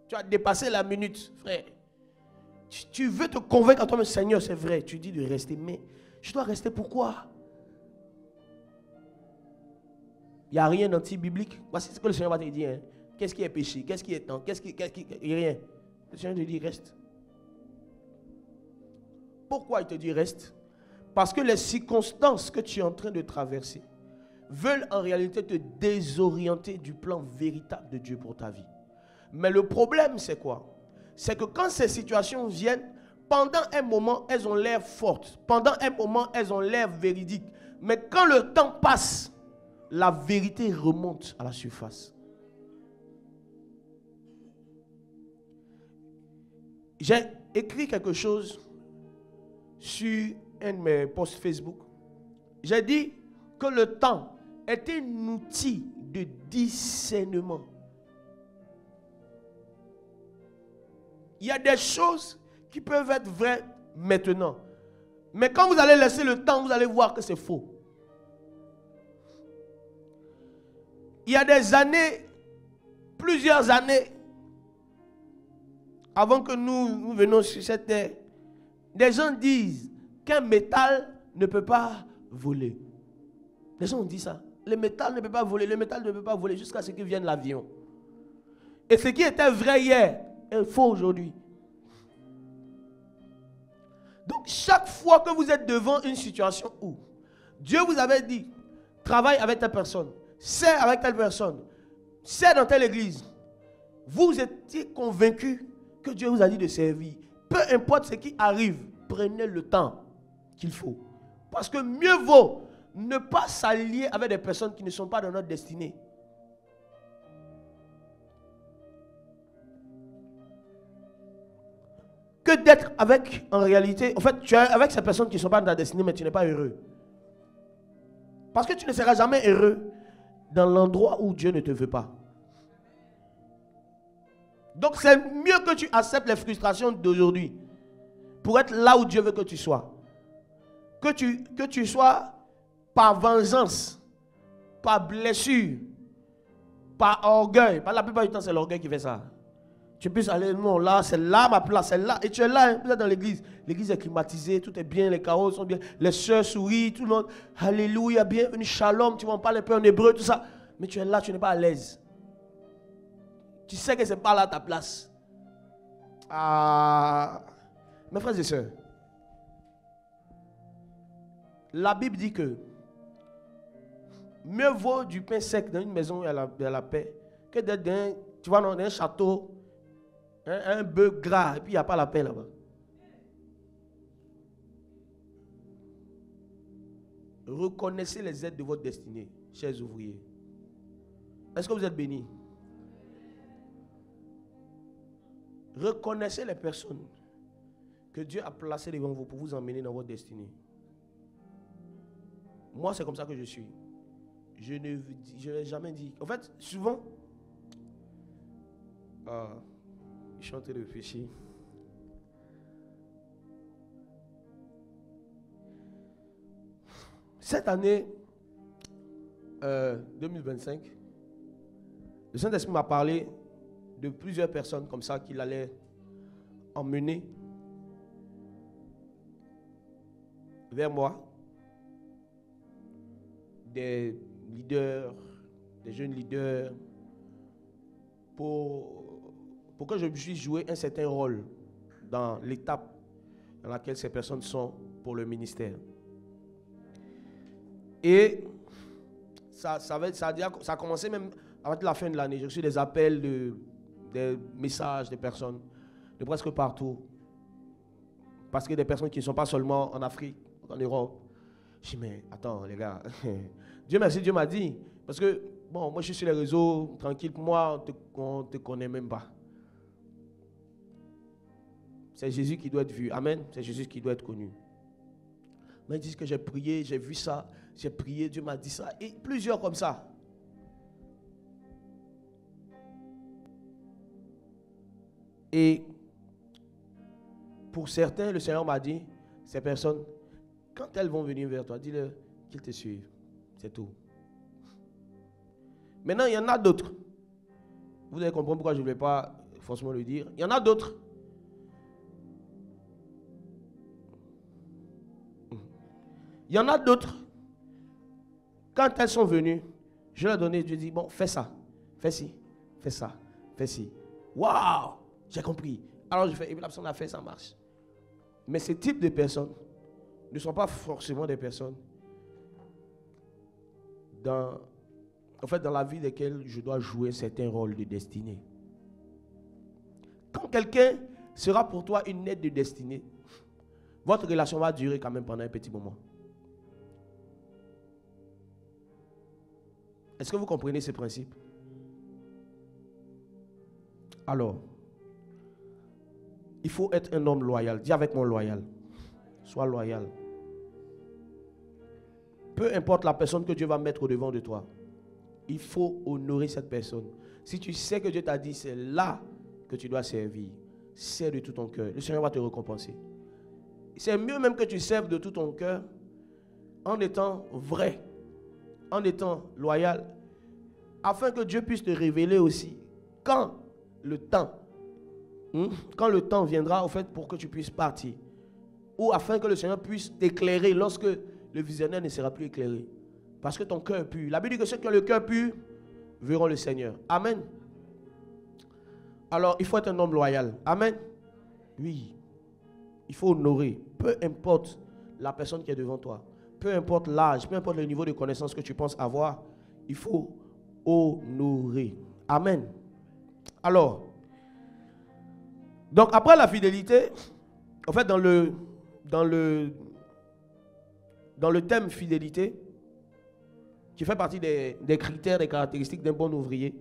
Tu as dépassé la minute, frère. Tu veux te convaincre à toi-même, Seigneur, c'est vrai, tu dis de rester, mais je dois rester pourquoi? Il n'y a rien d'anti-biblique. Voici ce que le Seigneur va te dire. Hein. Qu'est-ce qui est péché? Qu'est-ce qui est temps? Rien. Le Seigneur te dit reste. Pourquoi il te dit reste? Parce que les circonstances que tu es en train de traverser veulent en réalité te désorienter du plan véritable de Dieu pour ta vie. Mais le problème, c'est quoi? C'est que quand ces situations viennent, pendant un moment, elles ont l'air fortes. Pendant un moment, elles ont l'air véridiques. Mais quand le temps passe, la vérité remonte à la surface. J'ai écrit quelque chose sur un de mes posts Facebook. J'ai dit que le temps est un outil de discernement. Il y a des choses qui peuvent être vraies maintenant. Mais quand vous allez laisser le temps, vous allez voir que c'est faux. Il y a des années, plusieurs années, avant que nous venions sur cette terre, des gens disent qu'un métal ne peut pas voler. Les gens ont dit ça. Le métal ne peut pas voler, le métal ne peut pas voler jusqu'à ce que vienne l'avion. Et ce qui était vrai hier est faux aujourd'hui. Donc chaque fois que vous êtes devant une situation où Dieu vous avait dit, travaille avec telle personne, sers avec telle personne, sers dans telle église, vous étiez convaincu que Dieu vous a dit de servir. Peu importe ce qui arrive, prenez le temps qu'il faut. Parce que mieux vaut ne pas s'allier avec des personnes qui ne sont pas dans notre destinée. Que d'être avec, en réalité, en fait, tu es avec ces personnes qui ne sont pas dans ta destinée, mais tu n'es pas heureux. Parce que tu ne seras jamais heureux dans l'endroit où Dieu ne te veut pas. Donc c'est mieux que tu acceptes les frustrations d'aujourd'hui pour être là où Dieu veut que tu sois. Que tu sois par vengeance, par blessure, par orgueil. Par la plupart du temps, c'est l'orgueil qui fait ça. Tu puisses aller, non, là, c'est là ma place, c'est là. Et tu es là, là dans l'église. L'église est climatisée, tout est bien, les carreaux sont bien, les soeurs sourient, tout le monde. Alléluia, bienvenue, shalom, tu m'en parles un peu en hébreu, tout ça. Mais tu es là, tu n'es pas à l'aise. Tu sais que ce n'est pas là ta place. Mes frères et sœurs, la Bible dit que mieux vaut du pain sec dans une maison où il y a la paix que d'être dans un château, un bœuf gras, et puis il n'y a pas la paix là-bas. Reconnaissez les aides de votre destinée, chers ouvriers. Est-ce que vous êtes bénis? Reconnaissez les personnes que Dieu a placées devant vous pour vous emmener dans votre destinée. Moi, c'est comme ça que je suis. Je n'ai jamais dit. En fait, souvent, je suis en train de réfléchir. Cette année 2025, le Saint-Esprit m'a parlé de plusieurs personnes comme ça qu'il allait emmener vers moi. Des leaders, des jeunes leaders, pour que je puisse jouer un certain rôle dans l'étape dans laquelle ces personnes sont pour le ministère. Et ça a commencé même avec la fin de l'année. J'ai reçu des appels, des messages des personnes de presque partout. Parce que des personnes qui ne sont pas seulement en Afrique, en Europe. Je dis, mais attends les gars, Dieu merci, Dieu m'a dit. Parce que, bon, moi je suis sur les réseaux, tranquille, moi on ne te connaît même pas. C'est Jésus qui doit être vu. Amen. C'est Jésus qui doit être connu. Mais ils disent que j'ai prié, j'ai vu ça, j'ai prié, Dieu m'a dit ça. Et plusieurs comme ça. Et pour certains, le Seigneur m'a dit, ces personnes, quand elles vont venir vers toi, dis-leur qu'ils te suivent. C'est tout. Maintenant, il y en a d'autres. Vous allez comprendre pourquoi je ne voulais pas forcément le dire. Il y en a d'autres. Il y en a d'autres. Quand elles sont venues, je leur ai donné, je dis, bon, fais ça, fais ci, fais ça, fais ci. Waouh, j'ai compris. Alors je fais, et puis la personne a fait, ça marche. Mais ce type de personnes ne sont pas forcément des personnes dans la vie desquelles je dois jouer un certain rôle de destinée. Quand quelqu'un sera pour toi une aide de destinée, votre relation va durer quand même pendant un petit moment. Est-ce que vous comprenez ce principe? Alors, il faut être un homme loyal. Dis avec moi loyal. Sois loyal. Peu importe la personne que Dieu va mettre au devant de toi, il faut honorer cette personne. Si tu sais que Dieu t'a dit, c'est là que tu dois servir, sers de tout ton cœur. Le Seigneur va te récompenser. C'est mieux même que tu serves de tout ton cœur en étant vrai, en étant loyal, afin que Dieu puisse te révéler aussi quand le temps viendra au fait pour que tu puisses partir, ou afin que le Seigneur puisse t'éclairer lorsque le visionnaire ne sera plus éclairé, parce que ton cœur est pur. La Bible dit que ceux qui ont le cœur pur verront le Seigneur. Amen. Alors il faut être un homme loyal. Amen. Oui, il faut honorer, peu importe la personne qui est devant toi, peu importe l'âge, peu importe le niveau de connaissance que tu penses avoir, il faut honorer. Amen. Alors, donc après la fidélité, en fait dans le thème fidélité, qui fait partie des critères, des caractéristiques d'un bon ouvrier,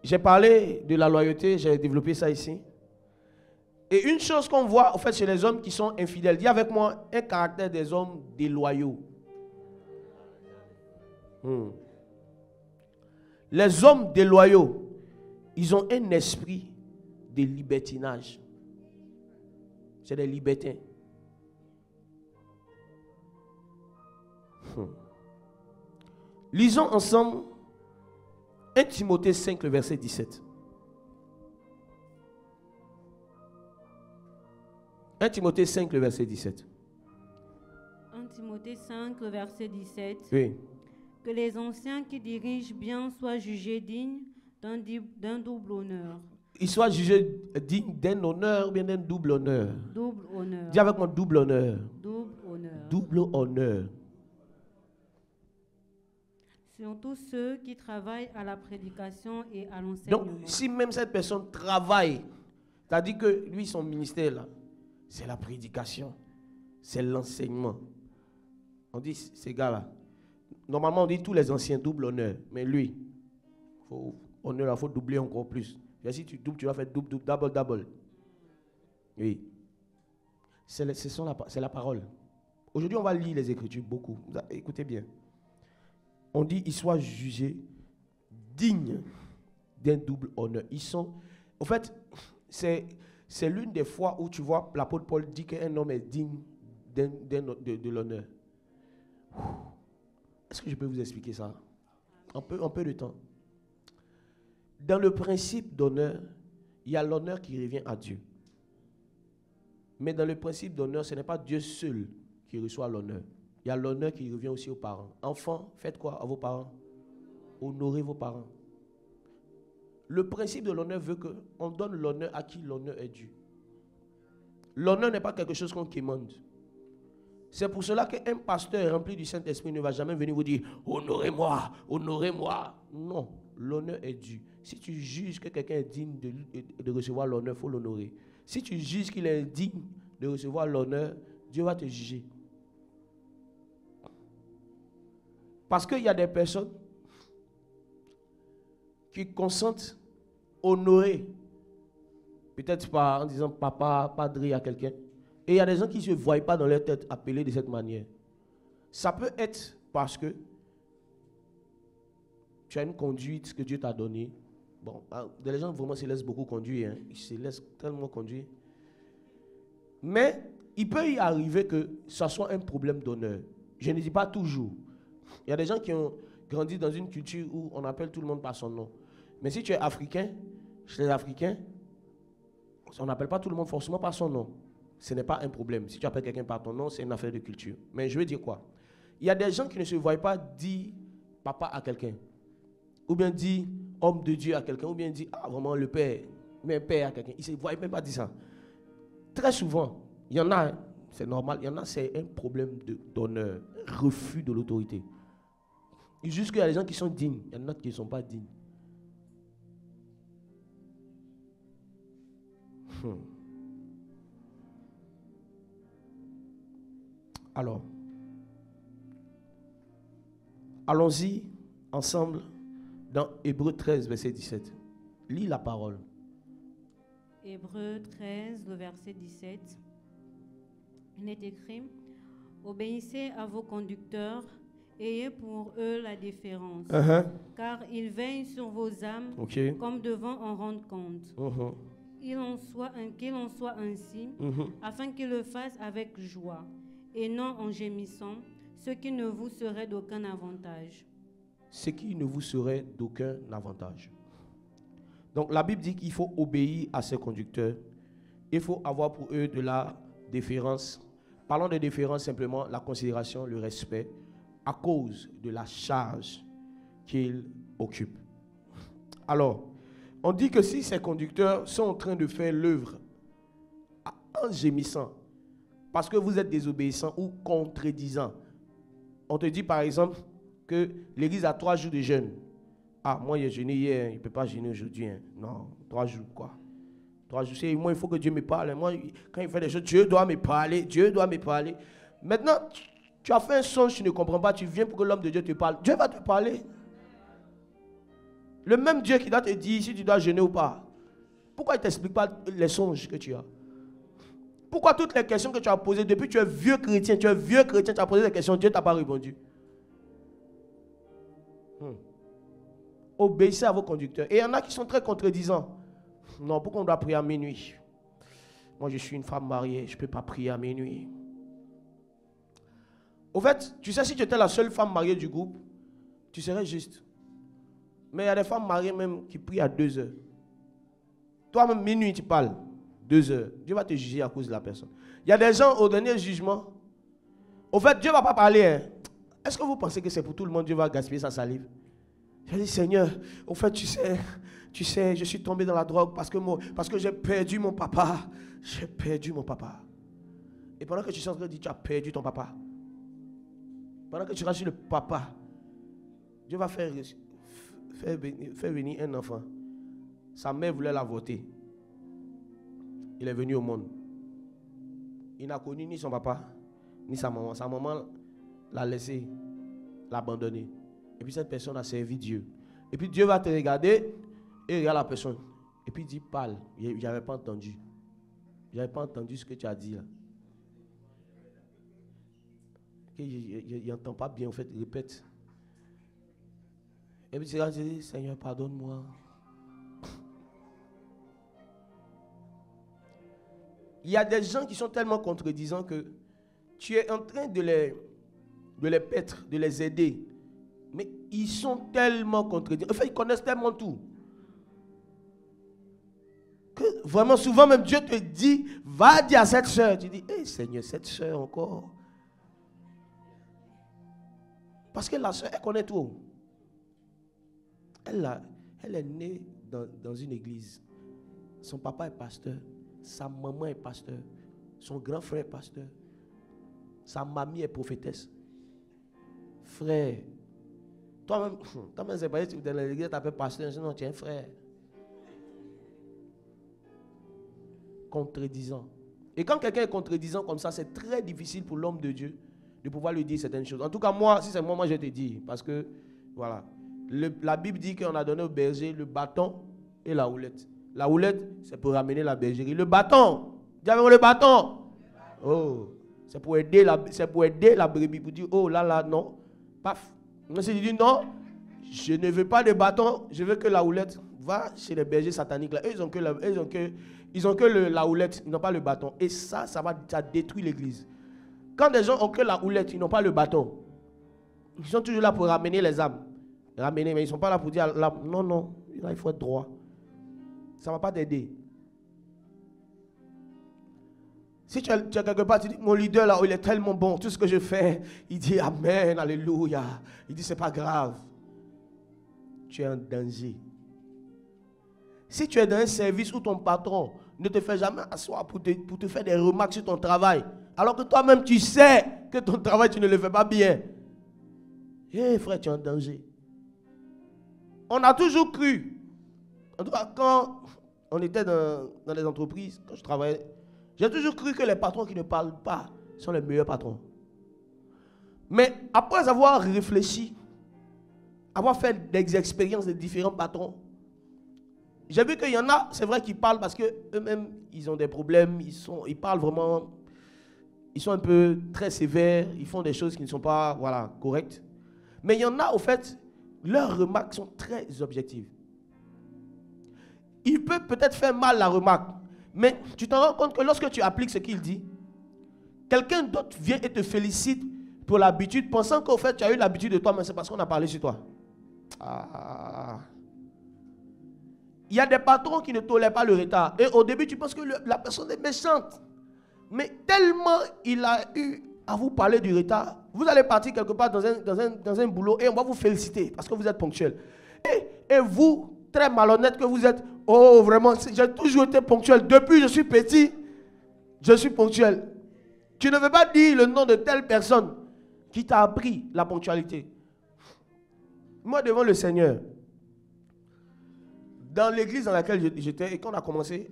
j'ai parlé de la loyauté, j'ai développé ça ici. Et une chose qu'on voit en fait chez les hommes qui sont infidèles, dis avec moi un caractère des hommes déloyaux. Les hommes déloyaux, ils ont un esprit de libertinage. C'est des libertins. Lisons ensemble 1 Timothée 5, le verset 17. 1 Timothée 5, le verset 17. 1 Timothée 5, le verset 17. Oui. Que les anciens qui dirigent bien soient jugés dignes d'un double honneur. Ils soient jugés dignes d'un honneur ou bien d'un double honneur. Double honneur. Dis avec moi double honneur. Double honneur. Double honneur. Surtout ceux qui travaillent à la prédication et à l'enseignement. Donc, si même cette personne travaille, c'est-à-dire que lui, son ministère, là, c'est la prédication, c'est l'enseignement. On dit, ces gars-là, normalement, on dit tous les anciens double honneur, mais lui, il faut doubler encore plus. Et si tu doubles, tu vas faire double, double, double. Oui. C'est la parole. Aujourd'hui, on va lire les Écritures beaucoup. Écoutez bien. On dit qu'ils soient jugés dignes d'un double honneur. Ils sont... En fait, c'est l'une des fois où tu vois l'apôtre Paul dit qu'un homme est digne de l'honneur. Est-ce que je peux vous expliquer ça? Un peu de temps. Dans le principe d'honneur, il y a l'honneur qui revient à Dieu. Mais dans le principe d'honneur, ce n'est pas Dieu seul qui reçoit l'honneur. Il y a l'honneur qui revient aussi aux parents. Enfants, faites quoi à vos parents? Honorez vos parents. Le principe de l'honneur veut qu'on donne l'honneur à qui l'honneur est dû. L'honneur n'est pas quelque chose qu'on quémande. C'est pour cela qu'un pasteur rempli du Saint-Esprit ne va jamais venir vous dire « Honorez-moi, honorez-moi ». Non, l'honneur est dû. Si tu juges que quelqu'un est digne de recevoir l'honneur, il faut l'honorer. Si tu juges qu'il est indigne de recevoir l'honneur, Dieu va te juger. Parce qu'il y a des personnes qui consentent honorer, peut-être en disant papa, padre à quelqu'un. Et il y a des gens qui ne se voient pas dans leur tête appelés de cette manière. Ça peut être parce que tu as une conduite que Dieu t'a donnée. Bon, les gens vraiment se laissent beaucoup conduire. Ils se laissent tellement conduire. Mais il peut y arriver que ça soit un problème d'honneur. Je ne dis pas toujours. Il y a des gens qui ont grandi dans une culture où on appelle tout le monde par son nom. Mais si tu es africain, chez les Africains, on n'appelle pas tout le monde forcément par son nom. Ce n'est pas un problème. Si tu appelles quelqu'un par ton nom, c'est une affaire de culture. Mais je veux dire quoi? Il y a des gens qui ne se voient pas dire papa à quelqu'un. Ou bien dire homme de Dieu à quelqu'un. Ou bien dire vraiment le père. Mais père à quelqu'un. Ils ne se voient même pas dire ça. Très souvent, il y en a, c'est normal, il y en a, c'est un problème d'honneur, refus de l'autorité. Juste qu'il y a des gens qui sont dignes, il y en a qui ne sont pas dignes. Alors, allons-y ensemble dans Hébreux 13, verset 17. Lis la parole. Hébreux 13, le verset 17. Il est écrit: obéissez à vos conducteurs, ayez pour eux la déférence, car ils veillent sur vos âmes comme devant en rendre compte. Qu'il en soit ainsi, afin qu'ils le fassent avec joie, et non en gémissant, ce qui ne vous serait d'aucun avantage. Ce qui ne vous serait d'aucun avantage. Donc la Bible dit qu'il faut obéir à ses conducteurs. Il faut avoir pour eux de la déférence. Parlons de déférence simplement, la considération, le respect, à cause de la charge qu'ils occupent. Alors, on dit que si ces conducteurs sont en train de faire l'œuvre en gémissant, parce que vous êtes désobéissant ou contredisant, on te dit par exemple que l'église a 3 jours de jeûne. Ah, moi j'ai jeûné hier, il ne peut pas jeûner aujourd'hui. Hein. Non, 3 jours quoi. 3 jours, c'est moi il faut que Dieu me parle. Moi, quand il fait des choses, Dieu doit me parler, Dieu doit me parler. Maintenant, tu as fait un songe, tu ne comprends pas, tu viens pour que l'homme de Dieu te parle. Dieu va te parler. Le même Dieu qui doit te dire si tu dois jeûner ou pas. Pourquoi il ne t'explique pas les songes que tu as? Pourquoi toutes les questions que tu as posées depuis que tu es vieux chrétien, tu as posé des questions, Dieu ne t'a pas répondu? Obéissez à vos conducteurs. Et il y en a qui sont très contredisants. Non, pourquoi on doit prier à minuit? Moi, je suis une femme mariée, je ne peux pas prier à minuit. Au fait, tu sais, si tu étais la seule femme mariée du groupe, tu serais juste. Mais il y a des femmes mariées même qui prient à 2 heures. Toi-même, minuit, tu parles. 2 heures. Dieu va te juger à cause de la personne. Il y a des gens au dernier jugement. Au fait, Dieu ne va pas parler. Hein. Est-ce que vous pensez que c'est pour tout le monde Dieu va gaspiller sa salive? Je dis, Seigneur, au fait, tu sais, je suis tombé dans la drogue parce que j'ai perdu mon papa. J'ai perdu mon papa. Et pendant que tu es en train de dire, tu as perdu ton papa. Pendant que tu rajoutes le papa, Dieu va faire venir un enfant. Sa mère voulait l'avorter. Il est venu au monde. Il n'a connu ni son papa, ni sa maman. Sa maman l'a laissé, l'a abandonné. Et puis cette personne a servi Dieu. Et puis Dieu va te regarder et regarde la personne. Et puis il dit, parle. Je n'avais pas entendu. Je n'avais pas entendu ce que tu as dit là. Il n'entend pas bien, en fait, répète. Et puis il dit, Seigneur, pardonne-moi. Il y a des gens qui sont tellement contredisants que tu es en train de les paître, de les aider. Mais ils sont tellement contredisants. En fait, ils connaissent tellement tout. Que vraiment, souvent même, Dieu te dit, va dire à cette soeur. Tu dis, hé Seigneur, cette soeur encore. Parce que la soeur, elle connaît tout. Elle est née dans une église. Son papa est pasteur. Sa maman est pasteur. Son grand frère est pasteur. Sa mamie est prophétesse. Frère, toi-même, c'est pas si tu es dans l'église, tu t'appelles pasteur, sinon tu es un frère. Contredisant. Et quand quelqu'un est contredisant comme ça, c'est très difficile pour l'homme de Dieu de pouvoir lui dire certaines choses. En tout cas, moi, si c'est moi, je te dis. Parce que, voilà. La Bible dit qu'on a donné au berger le bâton et la houlette. La houlette, c'est pour ramener la bergerie. Le bâton, diable, le bâton. Oh, c'est pour aider la brebis. Pour dire, oh là, non. Paf. Mais si tu dis non, je ne veux pas de bâton, je veux que la houlette. Va chez les bergers sataniques là. Eux, ils ont que la houlette, ils n'ont pas le bâton. Et ça détruit l'église. Quand des gens ont que la houlette, ils n'ont pas le bâton. Ils sont toujours là pour ramener les âmes. Ramener, mais ils ne sont pas là pour dire non, non, là, il faut être droit. Ça ne va pas t'aider. Si tu es quelque part, tu dis, mon leader là, il est tellement bon, tout ce que je fais, il dit amen, alléluia. Il dit, c'est pas grave. Tu es en danger. Si tu es dans un service où ton patron ne te fait jamais asseoir pour te faire des remarques sur ton travail, alors que toi-même tu sais que ton travail tu ne le fais pas bien, frère, tu es en danger. On a toujours cru, en tout cas quand on était dans les entreprises, quand je travaillais, j'ai toujours cru que les patrons qui ne parlent pas sont les meilleurs patrons. Mais après avoir réfléchi, avoir fait des expériences de différents patrons, j'ai vu qu'il y en a, c'est vrai, qui parlent parce qu'eux-mêmes, ils ont des problèmes, ils parlent vraiment, ils sont un peu très sévères, ils font des choses qui ne sont pas, voilà, correctes. Mais il y en a, au fait, leurs remarques sont très objectives. Il peut peut-être faire mal la remarque, mais tu t'en rends compte que lorsque tu appliques ce qu'il dit, quelqu'un d'autre vient et te félicite pour l'habitude, pensant qu'au fait, tu as eu l'habitude de toi, mais c'est parce qu'on a parlé sur toi. Il y a des patrons qui ne tolèrent pas le retard. Et au début, tu penses que la personne est méchante. Mais tellement il a eu à vous parler du retard, vous allez partir quelque part dans un boulot et on va vous féliciter parce que vous êtes ponctuel. Et vous, très malhonnête que vous êtes, oh vraiment, j'ai toujours été ponctuel. Depuis que je suis petit, je suis ponctuel. Tu ne veux pas dire le nom de telle personne qui t'a appris la ponctualité. Moi, devant le Seigneur, dans l'église dans laquelle j'étais, et quand on a commencé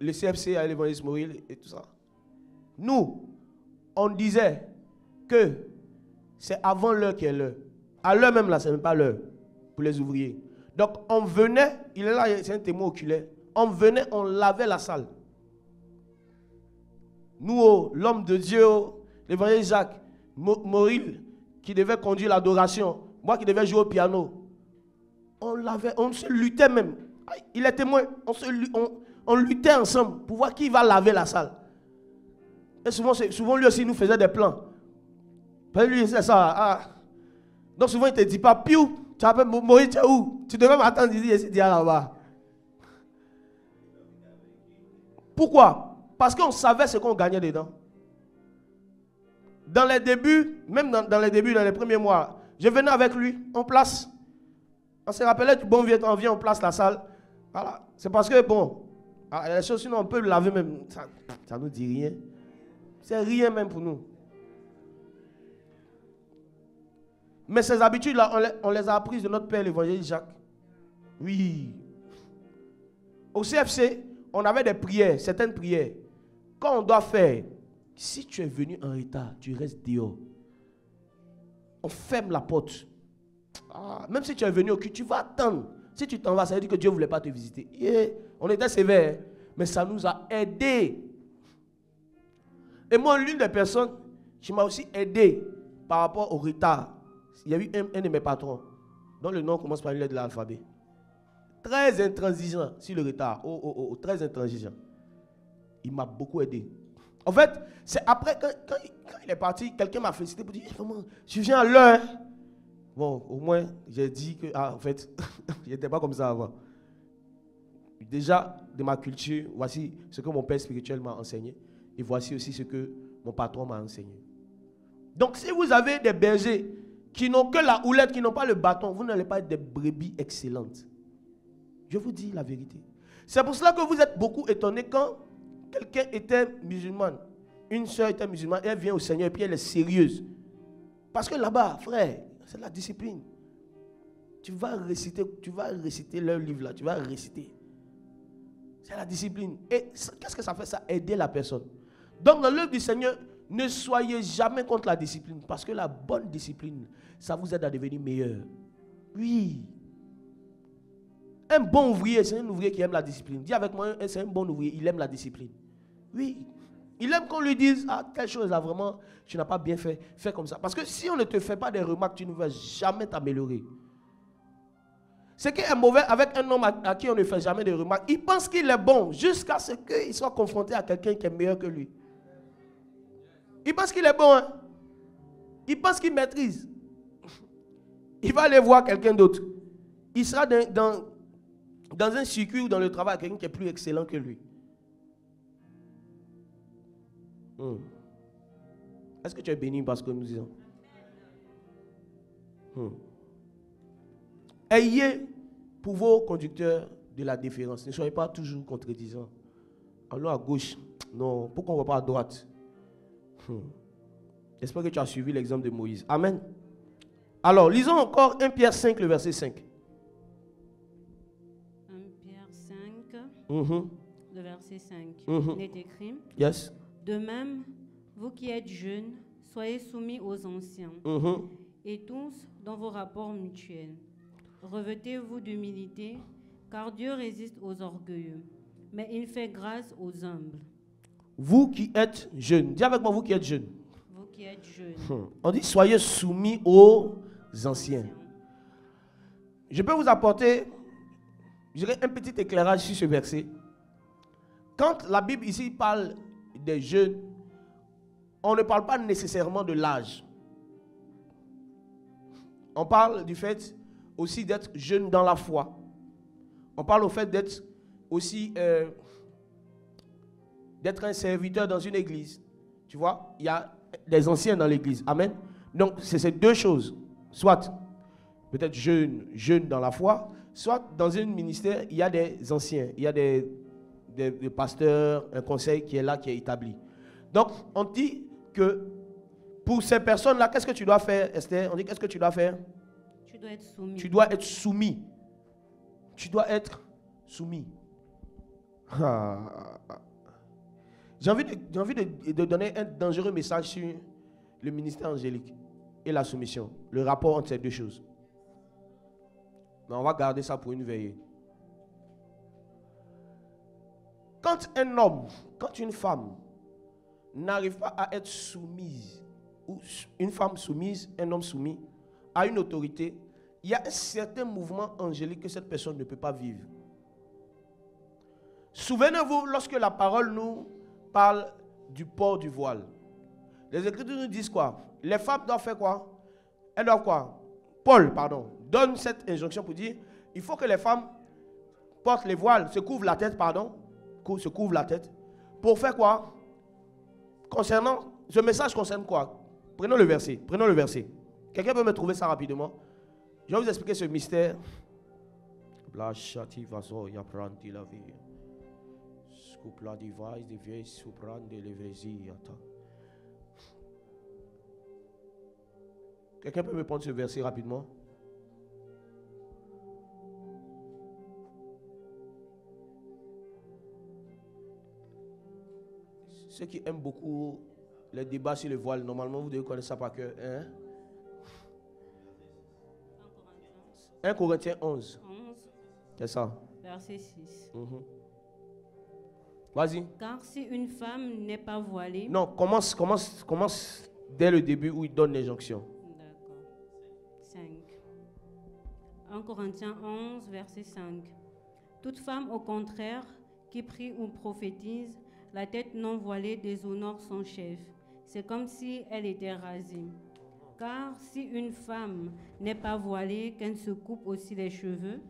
le CFC à l'évangélisme Moril et tout ça, nous, on disait que c'est avant l'heure qui est l'heure. À l'heure même là, ce n'est même pas l'heure pour les ouvriers. Donc on venait, il est là, c'est un témoin oculaire, on venait, on lavait la salle. Nous, l'homme de Dieu, l'évangéliste Jacques Moril, qui devait conduire l'adoration, moi qui devais jouer au piano, on se luttait même. Il est témoin. On luttait ensemble pour voir qui va laver la salle. Et souvent lui aussi nous faisait des plans. Parce que lui, c'est ça. Donc souvent il ne te dit pas, piou, tu appelles Moïse, tu es où? Tu devais m'attendre ici, là-bas. Pourquoi? Parce qu'on savait ce qu'on gagnait dedans. Dans les débuts, même dans les débuts, dans les premiers mois, je venais avec lui, en place. On se rappelait du bon vieux temps, on vient, on place la salle. Voilà. C'est parce que, bon, les choses, sinon on peut le laver même. Ça ne nous dit rien. C'est rien même pour nous. Mais ces habitudes-là, on les a apprises de notre père, l'évangéliste Jacques. Oui. Au CFC, on avait des prières, certaines prières. Quand on doit faire, si tu es venu en retard, tu restes dehors. On ferme la porte. Même si tu es venu au culte, tu vas attendre. Si tu t'en vas, ça veut dire que Dieu ne voulait pas te visiter. On était sévères, mais ça nous a aidés. Et moi, l'une des personnes qui m'a aussi aidé par rapport au retard, il y a eu un de mes patrons, dont le nom commence par une lettre de l'alphabet. Très intransigeant sur le retard. Très intransigeant. Il m'a beaucoup aidé. En fait, c'est après, quand il est parti, quelqu'un m'a félicité pour dire, comment, tu viens à l'heure. Bon, au moins, j'ai dit que, en fait, je n'étais pas comme ça avant. Déjà, de ma culture, voici ce que mon père spirituel m'a enseigné. Et voici aussi ce que mon patron m'a enseigné. Donc, si vous avez des bergers qui n'ont que la houlette, qui n'ont pas le bâton, vous n'allez pas être des brebis excellentes. Je vous dis la vérité. C'est pour cela que vous êtes beaucoup étonnés quand quelqu'un était musulman une soeur était musulmane, elle vient au Seigneur et puis elle est sérieuse. Parce que là-bas, frère, c'est la discipline. Tu vas réciter leur livre là, tu vas réciter. C'est la discipline. Et qu'est-ce que ça fait? Ça aider la personne. Donc dans l'œuvre du Seigneur, ne soyez jamais contre la discipline. Parce que la bonne discipline, ça vous aide à devenir meilleur. Oui. Un bon ouvrier, c'est un ouvrier qui aime la discipline. Dis avec moi, c'est un bon ouvrier, il aime la discipline. Oui. Il aime qu'on lui dise, ah, telle chose là, vraiment, tu n'as pas bien fait, fais comme ça. Parce que si on ne te fait pas des remarques, tu ne vas jamais t'améliorer. C'est qu'il est mauvais avec un homme à qui on ne fait jamais de remarques. Il pense qu'il est bon jusqu'à ce qu'il soit confronté à quelqu'un qui est meilleur que lui. Il pense qu'il est bon. Hein? Il pense qu'il maîtrise. Il va aller voir quelqu'un d'autre. Il sera dans un circuit ou dans le travail avec quelqu'un qui est plus excellent que lui. Est-ce que tu es béni parce que nous disons? Ayez pour vos conducteurs de la déférence. Ne soyez pas toujours contredisants. Allons à gauche. Non, pourquoi on ne va pas à droite? J'espère que tu as suivi l'exemple de Moïse. Amen. Alors, lisons encore 1 Pierre 5, le verset 5. 1 Pierre 5, le verset 5. Il est écrit. Yes. De même, vous qui êtes jeunes, soyez soumis aux anciens, et tous dans vos rapports mutuels. Revêtez-vous d'humilité, car Dieu résiste aux orgueilleux, mais il fait grâce aux humbles. Vous qui êtes jeunes, dis avec moi, vous qui êtes jeunes. Vous qui êtes jeunes. On dit soyez soumis aux anciens. Je peux vous apporter, un petit éclairage sur ce verset. Quand la Bible ici parle des jeunes, on ne parle pas nécessairement de l'âge. On parle du fait aussi d'être jeune dans la foi. On parle au fait d'être aussi d'être un serviteur dans une église. Tu vois, il y a des anciens dans l'église. Amen. Donc, c'est ces deux choses. Soit peut-être jeune dans la foi, soit dans un ministère, il y a des anciens, il y a des pasteurs, un conseil qui est là, qui est établi. Donc, on dit que pour ces personnes-là, qu'est-ce que tu dois faire, Esther? On dit qu'est-ce que tu dois faire? Tu dois être soumis. Tu dois être soumis. Tu dois être soumis. J'ai envie de donner un dangereux message sur le ministère angélique et la soumission. Le rapport entre ces deux choses. Mais on va garder ça pour une veillée. Quand un homme, quand une femme n'arrive pas à être soumise, ou une femme soumise, un homme soumis à une autorité, il y a un certain mouvement angélique que cette personne ne peut pas vivre. Souvenez-vous, lorsque la parole nous parle du port du voile, les Écritures nous disent quoi? Les femmes doivent faire quoi? Elles doivent quoi? Paul, donne cette injonction pour dire, il faut que les femmes portent les voiles, se couvrent la tête, se couvrent la tête. Pour faire quoi? Concernant, ce message concerne quoi? Prenons le verset. Quelqu'un peut me trouver ça rapidement? Je vais vous expliquer ce mystère. Quelqu'un peut me prendre ce verset rapidement? Ceux qui aiment beaucoup les débats sur le voile, normalement vous devez connaître ça par cœur. 1 Corinthiens 11. C'est ça. Verset 6. Vas-y. Car si une femme n'est pas voilée... Non, commence dès le début où il donne l'injonction. D'accord. 5. 1 Corinthiens 11, verset 5. Toute femme, au contraire, qui prie ou prophétise, la tête non voilée déshonore son chef. C'est comme si elle était rasée. Car si une femme n'est pas voilée, qu'elle se coupe aussi les cheveux,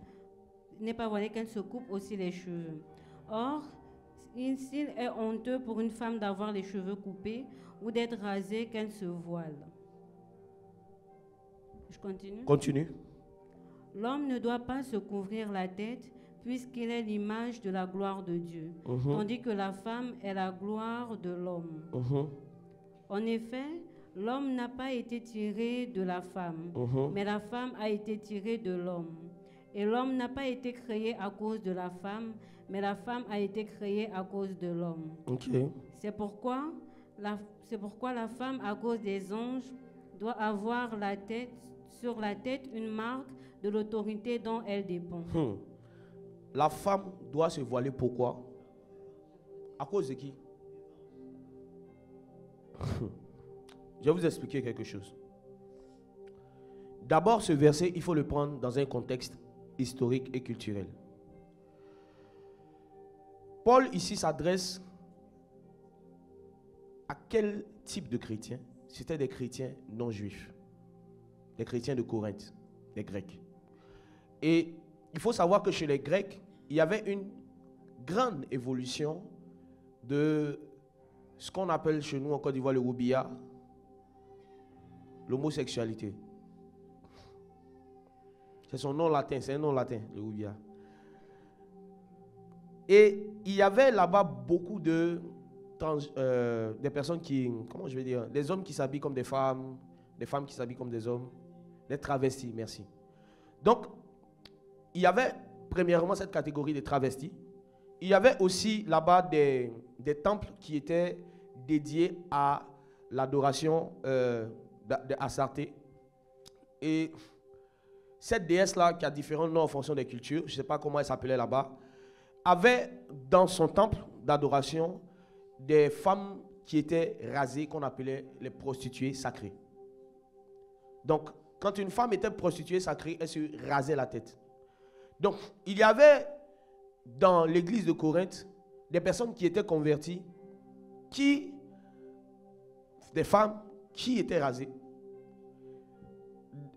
Or, s'il est honteux pour une femme d'avoir les cheveux coupés ou d'être rasée, qu'elle se voile. Je continue? Continue. L'homme ne doit pas se couvrir la tête, puisqu'il est l'image de la gloire de Dieu, tandis que la femme est la gloire de l'homme. En effet, l'homme n'a pas été tiré de la femme, mais la femme a été tirée de l'homme. Et l'homme n'a pas été créé à cause de la femme, mais la femme a été créée à cause de l'homme. C'est pourquoi la femme, à cause des anges, doit avoir sur la tête une marque de l'autorité dont elle dépend. La femme doit se voiler, pourquoi? À cause de qui? Je vais vous expliquer quelque chose. D'abord, ce verset, il faut le prendre dans un contexte historique et culturel. Paul ici s'adresse à quel type de chrétiens? C'était des chrétiens non juifs, des chrétiens de Corinthe, les Grecs. Et il faut savoir que chez les Grecs, il y avait une grande évolution de ce qu'on appelle chez nous en Côte d'Ivoire le roubia, l'homosexualité. C'est son nom latin, c'est un nom latin, le roubia. Et il y avait là-bas beaucoup de des personnes qui, comment je vais dire, des hommes qui s'habillent comme des femmes qui s'habillent comme des hommes, des travestis, merci. Donc, il y avait premièrement cette catégorie de travestis. Il y avait aussi là-bas des temples qui étaient dédiés à l'adoration d'Astarté. Et cette déesse-là, qui a différents noms en fonction des cultures, je ne sais pas comment elle s'appelait là-bas, avait dans son temple d'adoration des femmes qui étaient rasées, qu'on appelait les prostituées sacrées. Donc, quand une femme était prostituée sacrée, elle se rasait la tête. Donc, il y avait dans l'église de Corinthe des personnes qui étaient converties, des femmes qui étaient rasées,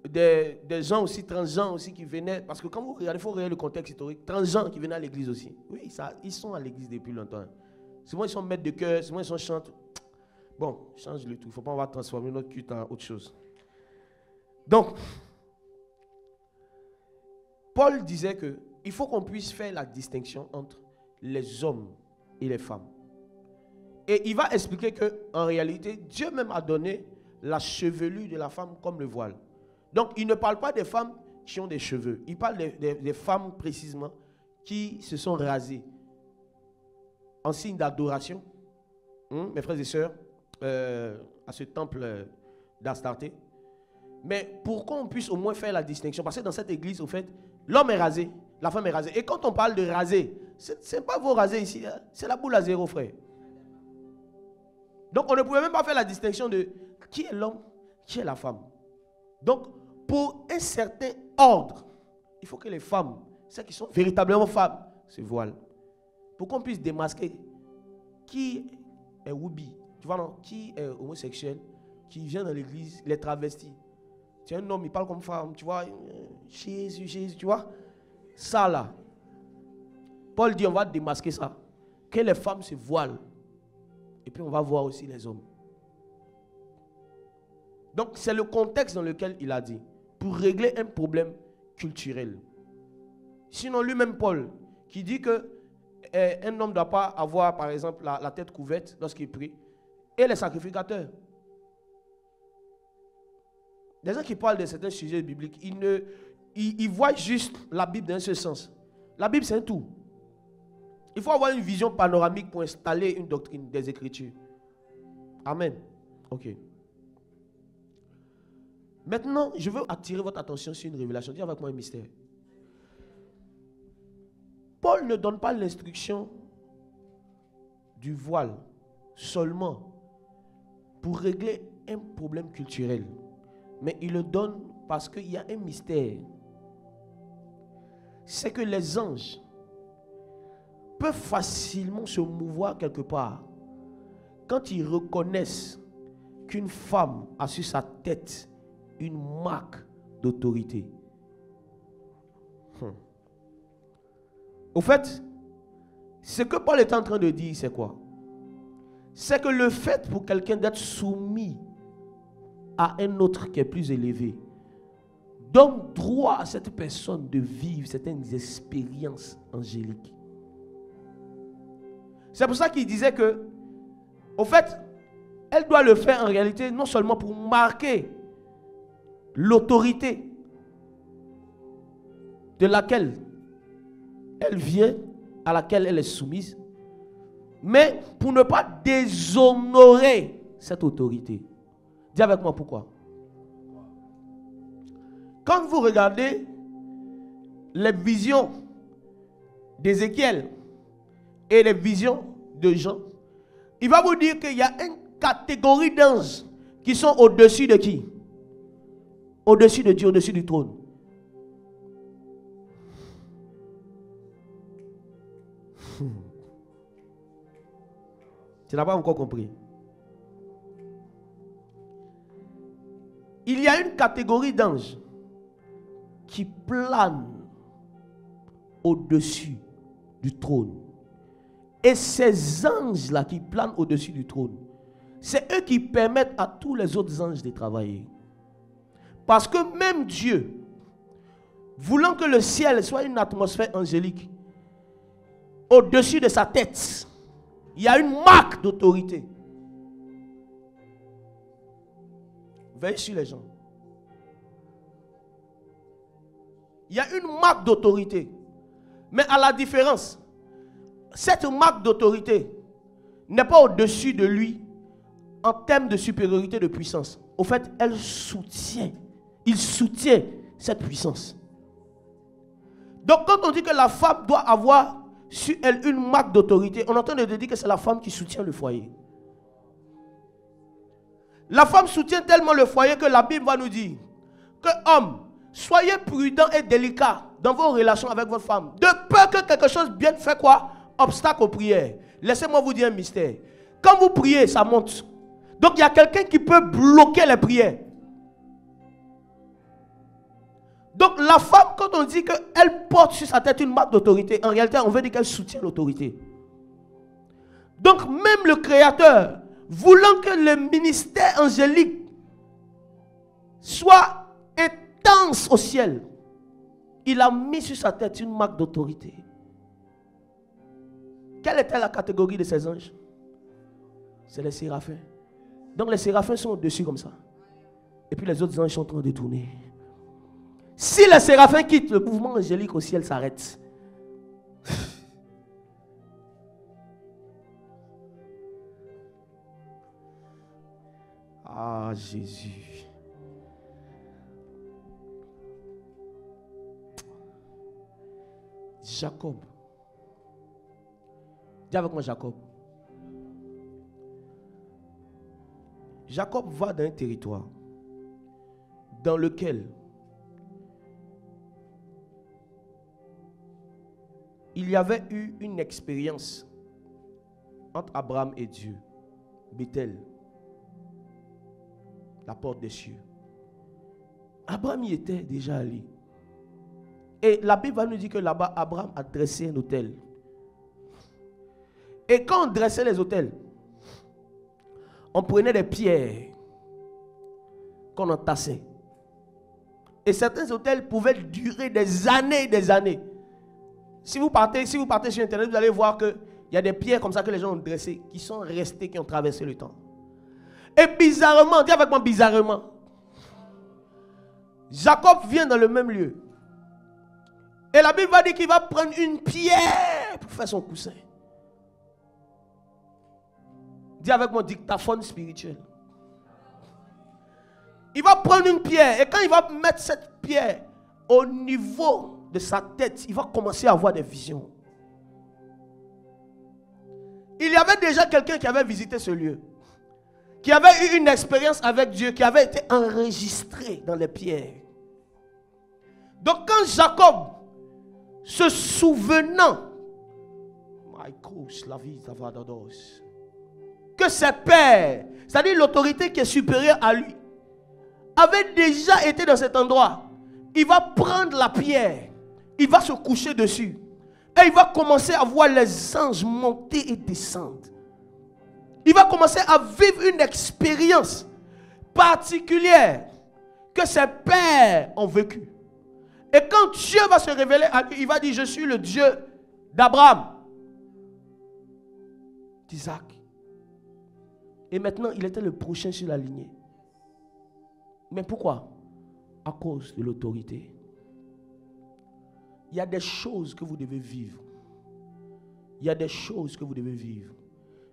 des gens aussi, transgenres aussi qui venaient, parce que quand vous regardez, il faut regarder le contexte historique, transgenres qui venaient à l'église aussi. Oui, ils sont à l'église depuis longtemps. Souvent ils sont maîtres de chœur, souvent ils sont chantent. Bon, change le tout, il ne faut pas transformer notre culte en autre chose. Donc, Paul disait qu'il faut qu'on puisse faire la distinction entre les hommes et les femmes. Et il va expliquer qu'en réalité, Dieu même a donné la chevelure de la femme comme le voile. Donc, il ne parle pas des femmes qui ont des cheveux. Il parle des femmes précisément qui se sont rasées en signe d'adoration, mes frères et sœurs, à ce temple d'Astarté. Mais pour qu'on puisse au moins faire la distinction, parce que dans cette église, au fait, l'homme est rasé, la femme est rasée. Et quand on parle de raser, ce n'est pas vos rasés ici, hein, c'est la boule à zéro, frère. Donc on ne pouvait même pas faire la distinction de qui est l'homme, qui est la femme. Donc pour un certain ordre, il faut que les femmes, celles qui sont véritablement femmes, se voilent. Pour qu'on puisse démasquer qui est woubi, tu vois non, qui est homosexuel, qui vient dans l'église, les travestis. Tu es un homme, il parle comme femme, tu vois, Jésus, tu vois. Ça là, Paul dit on va démasquer ça. Que les femmes se voilent. Et puis on va voir aussi les hommes. Donc c'est le contexte dans lequel il a dit, pour régler un problème culturel. Sinon lui-même Paul, qui dit que un homme ne doit pas avoir par exemple la tête couverte lorsqu'il prie, et les sacrificateurs. Les gens qui parlent de certains sujets bibliques, ils voient juste la Bible dans ce sens. La Bible c'est un tout. Il faut avoir une vision panoramique pour installer une doctrine des Écritures. Amen. Ok. Maintenant, je veux attirer votre attention sur une révélation. Dis avec moi un mystère. Paul ne donne pas l'instruction du voile seulement pour régler un problème culturel. Mais il le donne parce qu'il y a un mystère. C'est que les anges peuvent facilement se mouvoir quelque part quand ils reconnaissent qu'une femme a sur sa tête une marque d'autorité. Au fait, ce que Paul est en train de dire, c'est quoi? C'est que le fait pour quelqu'un d'être soumis à un autre qui est plus élevé donne droit à cette personne de vivre certaines expériences angéliques. C'est pour ça qu'il disait que, au fait, elle doit le faire en réalité non seulement pour marquer l'autorité de laquelle elle vient, à laquelle elle est soumise, mais pour ne pas déshonorer cette autorité. Dis avec moi pourquoi. Quand vous regardez les visions d'Ézéchiel et les visions de Jean, il va vous dire qu'il y a une catégorie d'anges qui sont au-dessus de qui? Au-dessus de Dieu, au-dessus du trône. Tu n'as pas encore compris. Il y a une catégorie d'anges qui planent au-dessus du trône. Et ces anges-là qui planent au-dessus du trône, c'est eux qui permettent à tous les autres anges de travailler. Parce que même Dieu, voulant que le ciel soit une atmosphère angélique, au-dessus de sa tête, il y a une marque d'autorité. Veillez sur les gens. Il y a une marque d'autorité. Mais à la différence, cette marque d'autorité n'est pas au-dessus de lui en termes de supériorité de puissance. Au fait, elle soutient. Il soutient cette puissance. Donc quand on dit que la femme doit avoir sur elle une marque d'autorité, on entend de dire que c'est la femme qui soutient le foyer. La femme soutient tellement le foyer que la Bible va nous dire que hommes, soyez prudents et délicats dans vos relations avec votre femme. De peur que quelque chose vienne faire quoi? Obstacle aux prières. Laissez-moi vous dire un mystère. Quand vous priez, ça monte. Donc il y a quelqu'un qui peut bloquer les prières. Donc la femme, quand on dit qu'elle porte sur sa tête une marque d'autorité, en réalité on veut dire qu'elle soutient l'autorité. Donc même le Créateur, voulant que le ministère angélique soit intense au ciel, il a mis sur sa tête une marque d'autorité. Quelle était la catégorie de ces anges? C'est les séraphins. Donc les séraphins sont au-dessus comme ça. Et puis les autres anges sont en train de tourner. Si les séraphins quittent, le mouvement angélique au ciel s'arrête. Ah, Jésus. Jacob. Dis avec moi Jacob. Jacob va dans un territoire dans lequel il y avait eu une expérience entre Abraham et Dieu. Bethel, la porte des cieux. Abraham y était déjà allé. Et la Bible va nous dire que là-bas, Abraham a dressé un autel. Et quand on dressait les autels, on prenait des pierres qu'on entassait. Et certains autels pouvaient durer des années et des années. Si vous partez sur Internet, vous allez voir qu'il y a des pierres comme ça que les gens ont dressées, qui sont restées, qui ont traversé le temps. Et bizarrement, dis avec moi bizarrement, Jacob vient dans le même lieu. Et la Bible va dire qu'il va prendre une pierre pour faire son coussin. Dis avec moi dictaphone spirituel. Il va prendre une pierre et quand il va mettre cette pierre au niveau de sa tête, il va commencer à avoir des visions. Il y avait déjà quelqu'un qui avait visité ce lieu, qui avait eu une expérience avec Dieu, qui avait été enregistré dans les pierres. Donc quand Jacob, se souvenant que ses pères, c'est-à-dire l'autorité qui est supérieure à lui, avait déjà été dans cet endroit, il va prendre la pierre, il va se coucher dessus et il va commencer à voir les anges monter et descendre. Il va commencer à vivre une expérience particulière que ses pères ont vécu. Et quand Dieu va se révéler à lui, il va dire, je suis le Dieu d'Abraham, d'Isaac. Et maintenant, il était le prochain sur la lignée. Mais pourquoi? À cause de l'autorité. Il y a des choses que vous devez vivre. Il y a des choses que vous devez vivre.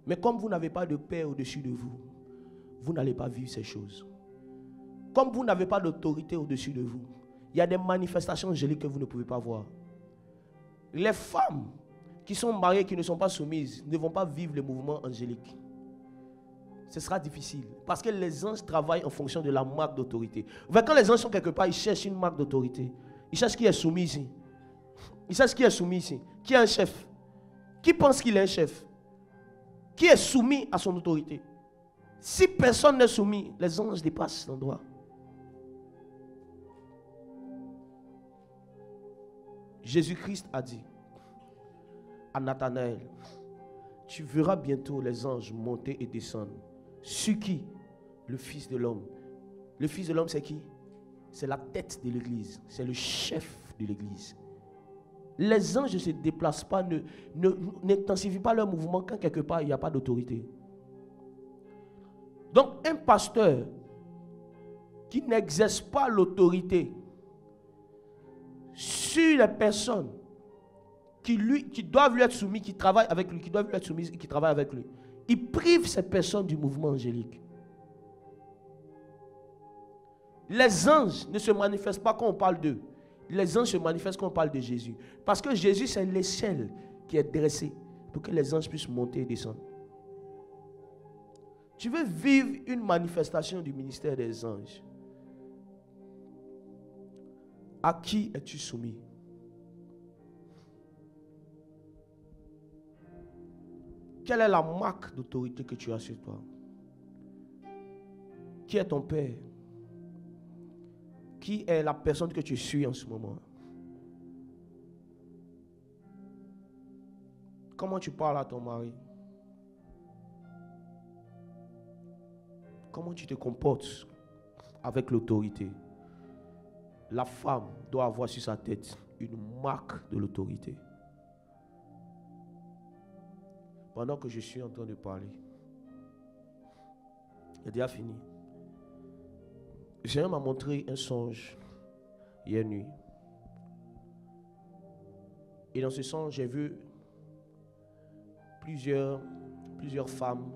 Mais comme vous n'avez pas de père au-dessus de vous, vous n'allez pas vivre ces choses. Comme vous n'avez pas d'autorité au-dessus de vous, il y a des manifestations angéliques que vous ne pouvez pas voir. Les femmes qui sont mariées, qui ne sont pas soumises, ne vont pas vivre les mouvements angéliques. Ce sera difficile. Parce que les anges travaillent en fonction de la marque d'autorité. Quand les anges sont quelque part, ils cherchent une marque d'autorité. Ils cherchent qui est soumis ici. Ils cherchent qui est soumis ici. Qui est un chef? Qui pense qu'il est un chef? Qui est soumis à son autorité? Si personne n'est soumis, les anges dépassent l'endroit. Jésus-Christ a dit à Nathanaël, tu verras bientôt les anges monter et descendre. Sur qui? Le Fils de l'homme. Le Fils de l'homme, c'est qui? C'est la tête de l'Église. C'est le chef de l'Église. Les anges ne se déplacent pas, n'intensifient pas leur mouvement quand quelque part il n'y a pas d'autorité. Donc un pasteur qui n'exerce pas l'autorité sur les personnes qui doivent lui être soumises, qui travaillent avec lui, qui doivent lui être soumises et qui travaillent avec lui, il prive ces personnes du mouvement angélique. Les anges ne se manifestent pas quand on parle d'eux. Les anges se manifestent quand on parle de Jésus. Parce que Jésus, c'est l'échelle qui est dressée pour que les anges puissent monter et descendre. Tu veux vivre une manifestation du ministère des anges. À qui es-tu soumis? Quelle est la marque d'autorité que tu as sur toi? Qui est ton père? Qui est la personne que tu suis en ce moment? Comment tu parles à ton mari? Comment tu te comportes avec l'autorité? La femme doit avoir sur sa tête une marque de l'autorité. Pendant que je suis en train de parler, j'ai déjà fini. Le Seigneur m'a montré un songe hier nuit. Et dans ce songe, j'ai vu plusieurs femmes,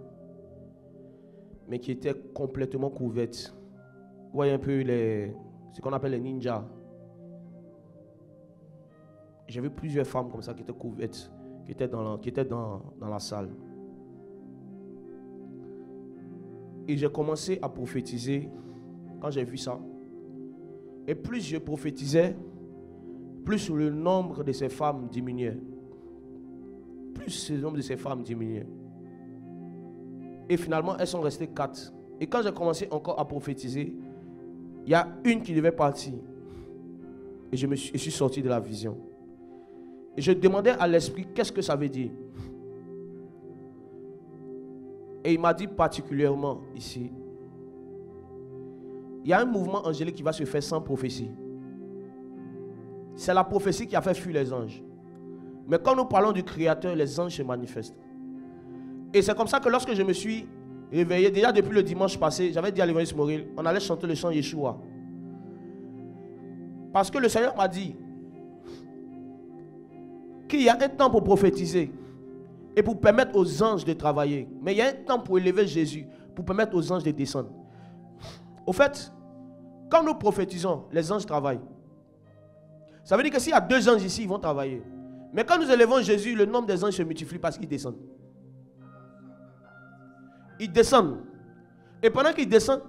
mais qui étaient complètement couvertes. Vous voyez un peu ce qu'on appelle les ninjas. J'ai vu plusieurs femmes comme ça qui étaient couvertes, qui étaient dans la salle. Et j'ai commencé à prophétiser quand j'ai vu ça. Et plus je prophétisais, plus le nombre de ces femmes diminuait. Plus le nombre de ces femmes diminuait. Et finalement, elles sont restées 4. Et quand j'ai commencé encore à prophétiser, il y a une qui devait partir. Et je suis sorti de la vision. Et je demandais à l'esprit, qu'est-ce que ça veut dire? Et il m'a dit particulièrement ici, il y a un mouvement angélique qui va se faire sans prophétie. C'est la prophétie qui a fait fuir les anges. Mais quand nous parlons du Créateur, les anges se manifestent. Et c'est comme ça que lorsque je me suis réveillé, déjà depuis le dimanche passé, j'avais dit à l'évangéliste Mauril, on allait chanter le chant Yeshua. Parce que le Seigneur m'a dit qu'il y a un temps pour prophétiser et pour permettre aux anges de travailler. Mais il y a un temps pour élever Jésus, pour permettre aux anges de descendre. Au fait, quand nous prophétisons, les anges travaillent. Ça veut dire que s'il y a 2 anges ici, ils vont travailler. Mais quand nous élevons Jésus, le nombre des anges se multiplie parce qu'ils descendent. Ils descendent. Et pendant qu'ils descendent,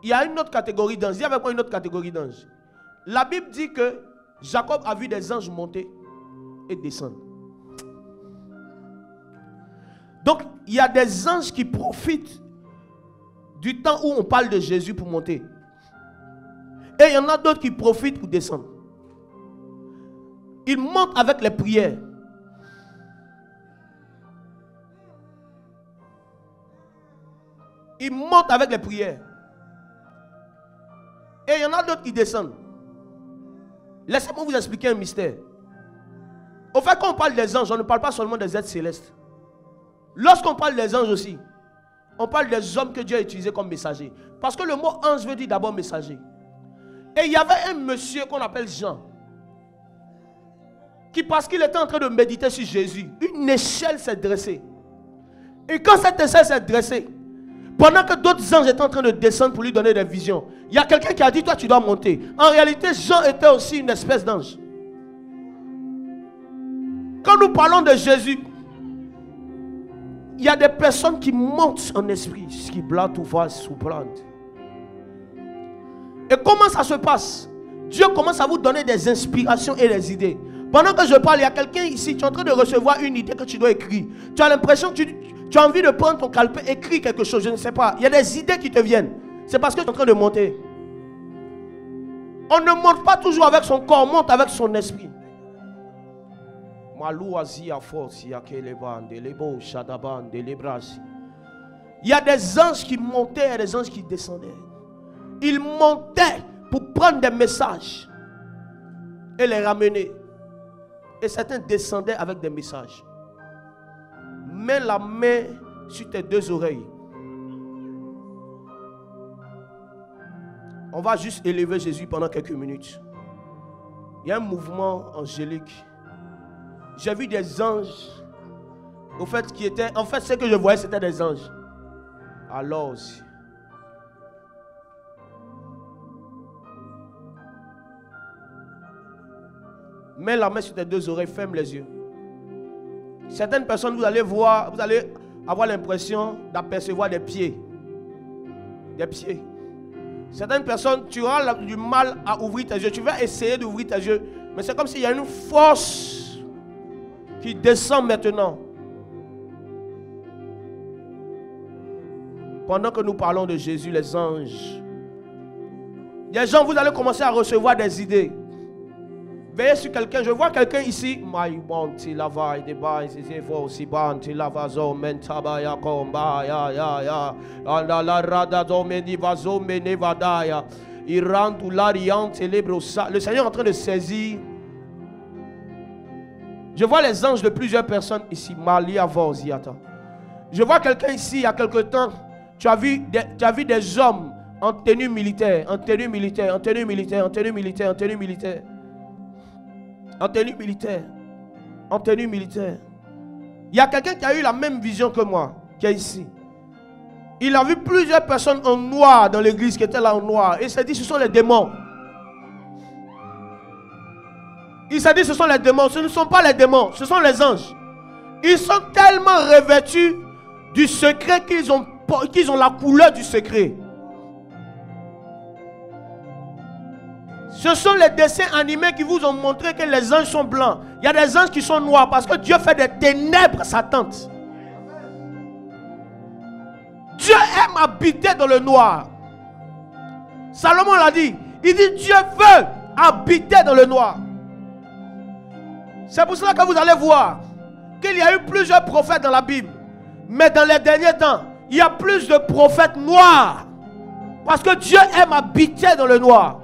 il y a une autre catégorie d'anges. Il y avait quoi une autre catégorie d'anges? La Bible dit que Jacob a vu des anges monter et descendre. Donc, il y a des anges qui profitent du temps où on parle de Jésus pour monter. Et il y en a d'autres qui profitent pour descendre. Ils montent avec les prières. Ils montent avec les prières. Et il y en a d'autres qui descendent. Laissez-moi vous expliquer un mystère. Au fait, quand on parle des anges, on ne parle pas seulement des êtres célestes. Lorsqu'on parle des anges aussi, on parle des hommes que Dieu a utilisés comme messagers. Parce que le mot ange veut dire d'abord messager. Et il y avait un monsieur qu'on appelle Jean, qui parce qu'il était en train de méditer sur Jésus, une échelle s'est dressée. Et quand cette échelle s'est dressée, pendant que d'autres anges étaient en train de descendre pour lui donner des visions, il y a quelqu'un qui a dit, toi tu dois monter. En réalité, Jean était aussi une espèce d'ange. Quand nous parlons de Jésus, il y a des personnes qui montent en esprit, qui blat ou va souprendre. Et comment ça se passe? Dieu commence à vous donner des inspirations et des idées. Pendant que je parle, il y a quelqu'un ici, tu es en train de recevoir une idée que tu dois écrire. Tu as l'impression que tu as envie de prendre ton calepin, écrire quelque chose, je ne sais pas. Il y a des idées qui te viennent. C'est parce que tu es en train de monter. On ne monte pas toujours avec son corps, on monte avec son esprit. Il y a des anges qui montaient et des anges qui descendaient. Ils montaient pour prendre des messages et les ramener. Et certains descendaient avec des messages. Mets la main sur tes deux oreilles. On va juste élever Jésus pendant quelques minutes. Il y a un mouvement angélique. J'ai vu des anges. Au fait, ce que je voyais, c'était des anges. Alors, mets la main sur tes deux oreilles, ferme les yeux. Certaines personnes, vous allez avoir l'impression d'apercevoir des pieds. Des pieds. Certaines personnes, tu auras du mal à ouvrir tes yeux. Tu vas essayer d'ouvrir tes yeux. Mais c'est comme s'il y a une force qui descend maintenant. Pendant que nous parlons de Jésus, les anges. Les gens, vous allez commencer à recevoir des idées. Veillez sur quelqu'un. Je vois quelqu'un ici. Le Seigneur est en train de saisir. Je vois les anges de plusieurs personnes ici. Je vois quelqu'un ici il y a quelque temps. Tu as vu des hommes en tenue militaire, en tenue militaire, en tenue militaire, en tenue militaire, en tenue militaire. En tenue militaire. En tenue militaire. Il y a quelqu'un qui a eu la même vision que moi, qui est ici. Il a vu plusieurs personnes en noir dans l'église qui étaient là en noir. Et il s'est dit, ce sont les démons. Il s'est dit, ce sont les démons. Ce ne sont pas les démons, ce sont les anges. Ils sont tellement revêtus du secret qu'ils ont la couleur du secret. Ce sont les dessins animés qui vous ont montré que les anges sont blancs. Il y a des anges qui sont noirs parce que Dieu fait des ténèbres sa tente. Dieu aime habiter dans le noir. Salomon l'a dit. Il dit Dieu veut habiter dans le noir. C'est pour cela que vous allez voir qu'il y a eu plusieurs prophètes dans la Bible. Mais dans les derniers temps, il y a plus de prophètes noirs. Parce que Dieu aime habiter dans le noir.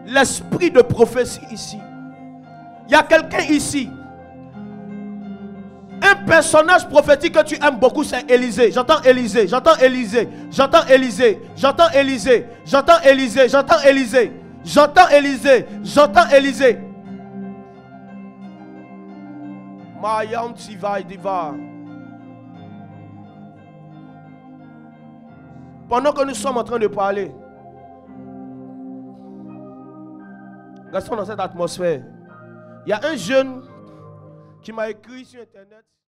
L'esprit de prophétie ici. Il y a quelqu'un ici. Un personnage prophétique que tu aimes beaucoup, c'est Élisée. J'entends Élisée, j'entends Élisée, j'entends Élisée, j'entends Élisée, j'entends Élisée, j'entends Élisée, j'entends Élisée, j'entends Élisée. Pendant que nous sommes en train de parler, restons dans cette atmosphère. Il y a un jeune qui m'a écrit sur Internet.